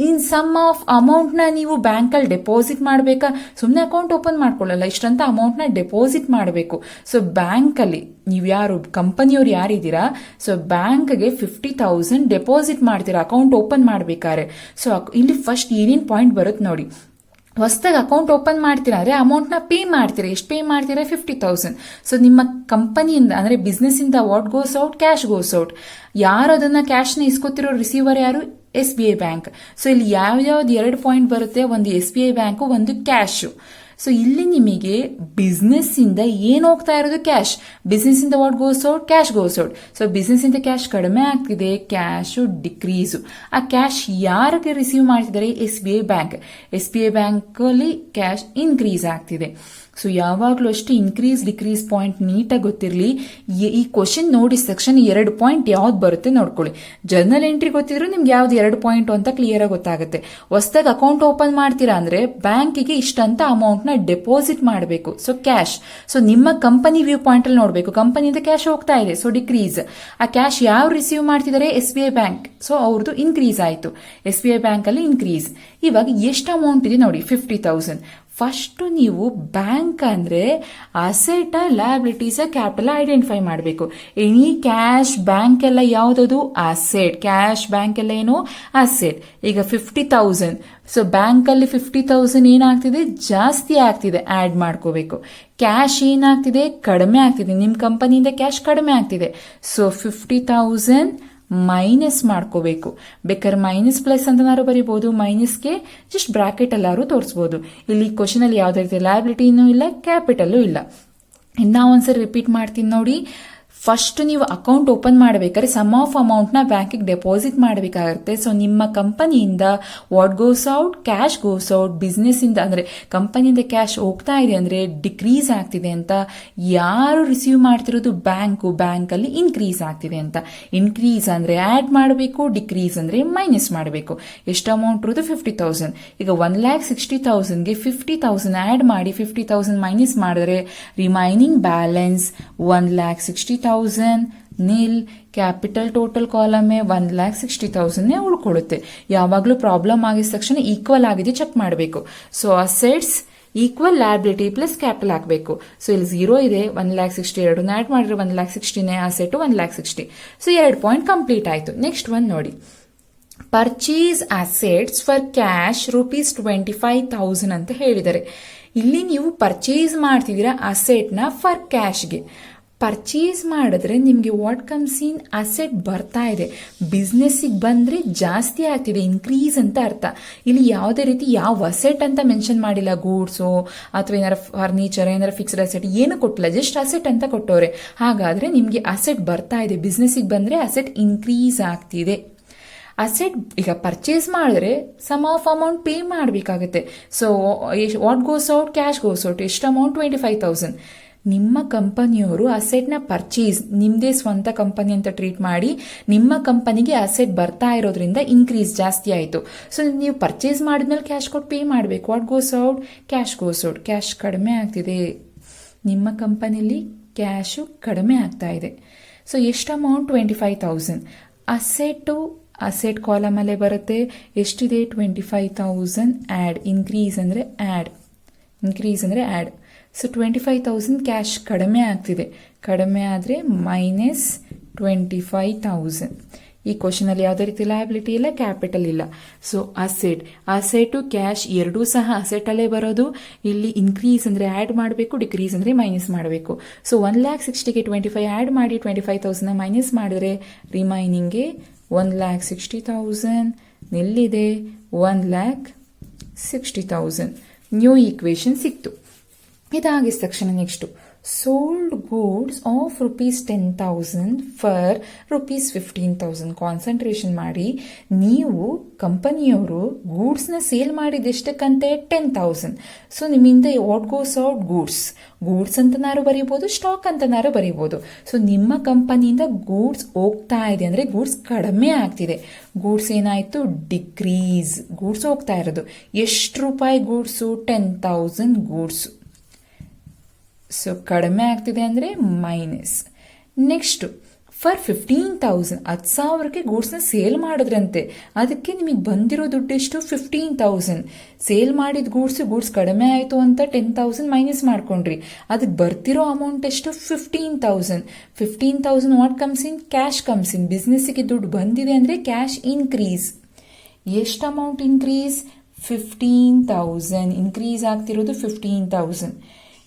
ಇನ್ ಸಮ್ ಆಫ್ ಅಮೌಂಟ್ ನ ನೀವು ಬ್ಯಾಂಕ್ ಅಲ್ಲಿ ಡೆಪಾಸಿಟ್ ಮಾಡಬೇಕಾ? ಸುಮ್ಮನೆ ಅಕೌಂಟ್ ಓಪನ್ ಮಾಡ್ಕೊಳ್ಳಲ್ಲ, ಇಷ್ಟಂತ ಅಮೌಂಟ್ ನ ಡೆಪಾಸಿಟ್ ಮಾಡಬೇಕು. ಸೊ ಬ್ಯಾಂಕ್ ಅಲ್ಲಿ ನೀವು ಯಾರು ಕಂಪನಿಯವ್ರು ಯಾರಿದ್ದೀರಾ, ಸೊ ಬ್ಯಾಂಕ್ಗೆ 50,000 ಡೆಪಾಸಿಟ್ ಮಾಡ್ತೀರಾ ಅಕೌಂಟ್ ಓಪನ್ ಮಾಡ್ಬೇಕಾದ್ರೆ. ಸೊ ಇಲ್ಲಿ ಫಸ್ಟ್ ಏನೇನ್ ಪಾಯಿಂಟ್ ಬರುತ್ತೆ ನೋಡಿ. ಹೊಸದಾಗಿ ಅಕೌಂಟ್ ಓಪನ್ ಮಾಡ್ತೀರಾ ಅಂದ್ರೆ ಅಮೌಂಟ್ ನ ಪೇ ಮಾಡ್ತೀರಾ. ಎಷ್ಟು ಪೇ ಮಾಡ್ತೀರಾ? 50,000. ಸೊ ನಿಮ್ಮ ಕಂಪನಿಯಿಂದ ಅಂದ್ರೆ ಬಿಸ್ನೆಸ್ ಇಂದ what goes out, cash goes out. ಯಾರು ಅದನ್ನ ಕ್ಯಾಶ್ ನ ಇಸ್ಕೊತಿರೋ ರಿಸೀವರ್ ಯಾರು? SBI bank. ಸೊ ಇಲ್ಲಿ ಯಾವ್ಯಾವ್ದು 2 ಪಾಯಿಂಟ್ ಬರುತ್ತೆ, ಒಂದು SBI ಬ್ಯಾಂಕ್, ಒಂದು ಕ್ಯಾಶ್. ಸೊ ಇಲ್ಲಿ ನಿಮಗೆ ಬಿಸ್ನೆಸ್ ಇಂದ ಏನ್ ಹೋಗ್ತಾ ಇರೋದು? ಕ್ಯಾಶ್. ಬಿಸ್ನೆಸ್ ಇಂದ what goes out? Cash goes out. So business ಇಂದ ಕ್ಯಾಶ್ ಕಡಿಮೆ ಆಗ್ತಿದೆ, ಕ್ಯಾಶ್ ಡಿಕ್ರೀಸ್. ಆ ಕ್ಯಾಶ್ ಯಾರಿಗೆ ರಿಸೀವ್ ಮಾಡ್ತಿದ್ದಾರೆ? SBI bank. SBI ಬ್ಯಾಂಕ್ ಅಲ್ಲಿ ಕ್ಯಾಶ್ ಇನ್ಕ್ರೀಸ್ ಆಗ್ತಿದೆ. ಸೊ ಯಾವಾಗ್ಲೂ ಅಷ್ಟು ಇನ್ಕ್ರೀಸ್ ಡಿಕ್ರೀಸ್ ಪಾಯಿಂಟ್ ನೀಟಾಗಿ ಗೊತ್ತಿರಲಿ. ಈ ಕ್ವಶನ್ ನೋಡಿ ಸೆಕ್ಷನ್ 2 ಪಾಯಿಂಟ್ ಯಾವ್ದು ಬರುತ್ತೆ ನೋಡ್ಕೊಳ್ಳಿ. ಜರ್ನಲ್ ಎಂಟ್ರಿ ಗೊತ್ತಿದ್ರು ನಿಮ್ಗೆ ಯಾವ್ದು 2 ಪಾಯಿಂಟ್ ಅಂತ ಕ್ಲಿಯರ್ ಆಗಿ ಗೊತ್ತಾಗುತ್ತೆ. ಹೊಸದಾಗಿ ಅಕೌಂಟ್ ಓಪನ್ ಮಾಡ್ತೀರಾ ಅಂದ್ರೆ ಬ್ಯಾಂಕಿಗೆ ಇಷ್ಟಂತ ಅಮೌಂಟ್ ನ ಡೆಪಾಸಿಟ್ ಮಾಡಬೇಕು. So cash. ಸೊ ನಿಮ್ಮ ಕಂಪನಿ ವ್ಯೂ ಪಾಯಿಂಟ್ ಅಲ್ಲಿ ನೋಡಬೇಕು. ಕಂಪನಿಯಿಂದ ಕ್ಯಾಶ್ ಹೋಗ್ತಾ ಇದೆ, ಸೊ ಡಿಕ್ರೀಸ್. ಆ ಕ್ಯಾಶ್ ಯಾವ ರಿಸೀವ್ ಮಾಡ್ತಿದ್ದಾರೆ? SBI bank. ಸೊ ಅವ್ರದ್ದು ಇನ್ಕ್ರೀಸ್ ಆಯ್ತು. SBI ಬ್ಯಾಂಕ್ ಅಲ್ಲಿ ಇನ್ಕ್ರೀಸ್. ಇವಾಗ ಎಷ್ಟು ಅಮೌಂಟ್ ಇದೆ ನೋಡಿ, 50,000. ಫಸ್ಟ್ ನೀವು ಬ್ಯಾಂಕ್ ಅಂದ್ರೆ ಅಸೆಟ್, ಲಯಬಿಲಿಟೀಸ್, ಕ್ಯಾಪಿಟಲ್ ಐಡೆಂಟಿಫೈ ಮಾಡಬೇಕು. ಎನಿ ಕ್ಯಾಶ್ ಬ್ಯಾಂಕ್ ಎಲ್ಲ ಯಾವ್ದದು? ಅಸೆಟ್. ಕ್ಯಾಶ್ ಬ್ಯಾಂಕ್ ಎಲ್ಲ ಏನು? ಅಸೆಟ್. ಈಗ 50,000. ಸೊ ಬ್ಯಾಂಕ್ ಅಲ್ಲಿ 50,000 ಏನಾಗ್ತಿದೆ? ಜಾಸ್ತಿ ಆಗ್ತಿದೆ, ಆಡ್ ಮಾಡ್ಕೋಬೇಕು. ಕ್ಯಾಶ್ ಏನಾಗ್ತಿದೆ? ಕಡಿಮೆ ಆಗ್ತಿದೆ. ನಿಮ್ ಕಂಪನಿಯಿಂದ ಕ್ಯಾಶ್ ಕಡಿಮೆ ಆಗ್ತಿದೆ. ಸೊ 50,000 ಮೈನಸ್ ಮಾಡ್ಕೋಬೇಕು. ಬೇಕಾದ್ರೆ ಮೈನಸ್ ಪ್ಲಸ್ ಅಂತನಾರು ಬರೀಬಹುದು, ಮೈನಸ್ಗೆ ಜಸ್ಟ್ ಬ್ರಾಕೆಟ್ ಅಲ್ಲಾರು ತೋರಿಸಬಹುದು. ಇಲ್ಲಿ ಕ್ವಶನ್ ಅಲ್ಲಿ ಯಾವ್ದು ರೀತಿ ಲಯಬಿಲಿಟಿನೂ ಇಲ್ಲ, ಕ್ಯಾಪಿಟಲ್ ಇಲ್ಲ. ಇನ್ನ ಒಂದ್ಸರಿ ರಿಪೀಟ್ ಮಾಡ್ತೀನಿ ನೋಡಿ. ಫಸ್ಟ್ ನೀವು ಅಕೌಂಟ್ ಓಪನ್ ಮಾಡಬೇಕಾದ್ರೆ ಸಮ್ ಆಫ್ ಅಮೌಂಟ್ ನ ಬ್ಯಾಂಕಿಗೆ ಡೆಪಾಸಿಟ್ ಮಾಡಬೇಕಾಗುತ್ತೆ. ಸೊ ನಿಮ್ಮ ಕಂಪನಿಯಿಂದ what goes out? Cash goes out. Business ಇಂದ ಅಂದ್ರೆ ಕಂಪನಿಯಿಂದ ಕ್ಯಾಶ್ ಹೋಗ್ತಾ ಇದೆ ಅಂದ್ರೆ ಡಿಕ್ರೀಸ್ ಆಗ್ತಿದೆ ಅಂತ. ಯಾರು ರಿಸೀವ್ ಮಾಡ್ತಿರೋದು? ಬ್ಯಾಂಕು. ಬ್ಯಾಂಕ್ ಅಲ್ಲಿ ಇನ್ಕ್ರೀಸ್ ಆಗ್ತಿದೆ ಅಂತ. ಇನ್ಕ್ರೀಸ್ ಅಂದ್ರೆ ಆಡ್ ಮಾಡಬೇಕು, ಡಿಕ್ರೀಸ್ ಅಂದ್ರೆ ಮೈನಸ್ ಮಾಡಬೇಕು. ಎಷ್ಟು ಅಮೌಂಟ್ ಇರೋದು? 50,000. ಈಗ 1,60,000ಗೆ 50,000 ಆಡ್ ಮಾಡಿ 50,000 ಮೈನಸ್ ಮಾಡಿದ್ರೆ remaining balance 1,60,000 nil. Capital total column 1,60,000 ಉಳ್ಕೊಳ್ಳುತ್ತೆ. ಯಾವಾಗ್ಲೂ ಪ್ರಾಬ್ಲಮ್ ಆಗಿದ ತಕ್ಷಣ ಈಕ್ವಲ್ ಆಗಿದೆ ಚೆಕ್ ಮಾಡಬೇಕು. So assets equal liability plus capital ಹಾಕಬೇಕು. ಸೊ ಇಲ್ಲಿ 0 ಇದೆ, 1,60,000 ಎರಡನ್ನ ಆಡ್ ಮಾಡಿದ್ರೆ 1,60,000 ಅಸೆಟ್ 1,60,000. ಸೊ 2 ಪಾಯಿಂಟ್ ಕಂಪ್ಲೀಟ್ ಆಯ್ತು. ನೆಕ್ಸ್ಟ್ ಒನ್ ನೋಡಿ. ಪರ್ಚೇಸ್ ಅಸೆಟ್ಸ್ ಫಾರ್ ಕ್ಯಾಶ್ ₹25,000 ಅಂತ ಹೇಳಿದ್ದಾರೆ. ಇಲ್ಲಿ ನೀವು ಪರ್ಚೇಸ್ ಮಾಡ್ತಿದ್ದೀರಾ ಅಸೆಟ್ ನ ಫಾರ್ ಕ್ಯಾಶ್ಗೆ. ಪರ್ಚೇಸ್ ಮಾಡಿದ್ರೆ ನಿಮಗೆ ವಾಟ್ ಕಮ್ಸ್ ಇನ್? ಅಸೆಟ್ ಬರ್ತಾ ಇದೆ. ಬಿಸ್ನೆಸ್ಸಿಗೆ ಬಂದ್ರೆ ಜಾಸ್ತಿ ಆಗ್ತಿದೆ, ಇನ್ಕ್ರೀಸ್ ಅಂತ ಅರ್ಥ. ಇಲ್ಲಿ ಯಾವುದೇ ರೀತಿ ಯಾವ ಅಸೆಟ್ ಅಂತ ಮೆನ್ಷನ್ ಮಾಡಿಲ್ಲ. ಗೂಡ್ಸು ಅಥವಾ ಏನಾರ ಫರ್ನಿಚರ್, ಏನಾರ ಫಿಕ್ಸ್ಡ್ ಅಸೆಟ್ ಏನು ಕೊಟ್ಟಿಲ್ಲ, ಜಸ್ಟ್ ಅಸೆಟ್ ಅಂತ ಕೊಟ್ಟವ್ರೆ. ಹಾಗಾದ್ರೆ ನಿಮ್ಗೆ ಅಸೆಟ್ ಬರ್ತಾ ಇದೆ. ಬಿಸ್ನೆಸ್ಸಿಗೆ ಬಂದ್ರೆ ಅಸೆಟ್ ಇನ್ಕ್ರೀಸ್ ಆಗ್ತಿದೆ. ಅಸೆಟ್ ಈಗ ಪರ್ಚೇಸ್ ಮಾಡಿದ್ರೆ ಸಮ್ ಆಫ್ ಅಮೌಂಟ್ ಪೇ ಮಾಡಬೇಕಾಗುತ್ತೆ. So what goes out? Cash goes out. ಎಷ್ಟು ಅಮೌಂಟ್? 25,000. ನಿಮ್ಮ ಕಂಪನಿಯವರು ಅಸೆಟ್ ನ ಪರ್ಚೇಸ್, ನಿಮ್ದೇ ಸ್ವಂತ ಕಂಪನಿ ಅಂತ ಟ್ರೀಟ್ ಮಾಡಿ ನಿಮ್ಮ ಕಂಪನಿಗೆ ಅಸೆಟ್ ಬರ್ತಾ ಇರೋದ್ರಿಂದ ಇನ್ಕ್ರೀಸ್ ಜಾಸ್ತಿ ಆಯಿತು. ಸೊ ನೀವು ಪರ್ಚೇಸ್ ಮಾಡಿದ್ಮೇಲೆ ಕ್ಯಾಶ್ ಕೊಟ್ಟು ಪೇ ಮಾಡಬೇಕು. What goes out? Cash goes out. Cash ಕಡಿಮೆ ಆಗ್ತಿದೆ. ನಿಮ್ಮ ಕಂಪನಿಲಿ ಕ್ಯಾಶು ಕಡಿಮೆ ಆಗ್ತಾ ಇದೆ. ಸೊ ಎಷ್ಟು ಅಮೌಂಟ್? 25,000. ಅಸೆಟ್ ಕಾಲಮ್ ಅಲ್ಲೇ ಬರುತ್ತೆ. ಎಷ್ಟಿದೆ? 25,000 ಆಡ್. ಇನ್ಕ್ರೀಸ್ ಅಂದ್ರೆ ಆಡ್. ಸೊ 25,000 ಕ್ಯಾಶ್ ಕಡಿಮೆ ಆಗ್ತಿದೆ. ಕಡಿಮೆ ಆದರೆ -25,000. ಈ ಕ್ವಶನ್ ಅಲ್ಲಿ ಯಾವುದೇ ರೀತಿ ಲಯಬಿಲಿಟಿ ಇಲ್ಲ, ಕ್ಯಾಪಿಟಲ್ ಇಲ್ಲ. ಸೊ ಅಸೆಟ್ ಕ್ಯಾಶ್ ಎರಡೂ ಸಹ ಅಸೆಟ್ ಅಲ್ಲೇ ಬರೋದು. ಇಲ್ಲಿ ಇನ್ಕ್ರೀಸ್ ಅಂದ್ರೆ ಆಡ್ ಮಾಡಬೇಕು, ಡಿಕ್ರೀಸ್ ಅಂದ್ರೆ ಮೈನಸ್ ಮಾಡಬೇಕು. ಸೊ 1,60,000ಗೆ 25 ಆಡ್ ಮಾಡಿ 25,000 ಮೈನಸ್ ಮಾಡಿದ್ರೆ ರಿಮೈನಿಂಗ್ಗೆ 1,60,000 ನಿಲ್ಲಿದೆ 1,60,000. ನ್ಯೂ ಈಕ್ವೇಶನ್ ಸಿಕ್ತು. ಇದಾಗಿದ ತಕ್ಷಣ next sold goods of ₹10,000 for ₹15,000. Concentration ಮಾಡಿ, ನೀವು ಕಂಪನಿಯವರು ಗೂಡ್ಸ್ನ ಸೇಲ್ ಮಾಡಿದೆಷ್ಟಕ್ಕಂತೆ 10,000. ಸೊ ನಿಮ್ಮಿಂದ ವಾಟ್ ಗೋಸ್ ಔಟ್ ಗೂಡ್ಸ್ ಅಂತನಾರು ಬರೀಬಹುದು, ಸ್ಟಾಕ್ ಅಂತನಾರು ಬರೀಬಹುದು. ಸೊ ನಿಮ್ಮ ಕಂಪನಿಯಿಂದ ಗೂಡ್ಸ್ ಹೋಗ್ತಾ ಇದೆ ಅಂದ್ರೆ ಗೂಡ್ಸ್ ಕಡಿಮೆ ಆಗ್ತಿದೆ. ಗೂಡ್ಸ್ ಏನಾಯ್ತು, ಡಿಕ್ರೀಸ್. ಗೂಡ್ಸ್ ಹೋಗ್ತಾ ಇರೋದು ಎಷ್ಟು ರೂಪಾಯಿ ಗೂಡ್ಸು, 10,000 ಗೂಡ್ಸು. ಸೊ ಕಡಿಮೆ ಆಗ್ತಿದೆ ಅಂದ್ರೆ ಮೈನಸ್. ನೆಕ್ಸ್ಟ್ ಫಾರ್ 15,000 10,000ಕ್ಕೆ ಗೂಡ್ಸ್ನ ಸೇಲ್ ಮಾಡಿದ್ರಂತೆ. ಅದಕ್ಕೆ ನಿಮಗೆ ಬಂದಿರೋ ದುಡ್ಡು ಎಷ್ಟು, 15,000. ಸೇಲ್ ಮಾಡಿದ ಗೂಡ್ಸ್ ಕಡಿಮೆ ಆಯಿತು ಅಂತ 10,000 ಮೈನಸ್ ಮಾಡ್ಕೊಂಡ್ರಿ. ಅದಕ್ಕೆ ಬರ್ತಿರೋ ಅಮೌಂಟ್ ಎಷ್ಟು, 15,000. 15,000 what comes in, cash comes in. ಬಿಸ್ನೆಸ್ಗೆ ದುಡ್ಡು ಬಂದಿದೆ ಅಂದ್ರೆ ಕ್ಯಾಶ್ ಇನ್ಕ್ರೀಸ್. ಎಷ್ಟು ಅಮೌಂಟ್ ಇನ್ಕ್ರೀಸ್, 15,000 ಇನ್ಕ್ರೀಸ್ ಆಗ್ತಿರೋದು 15,000.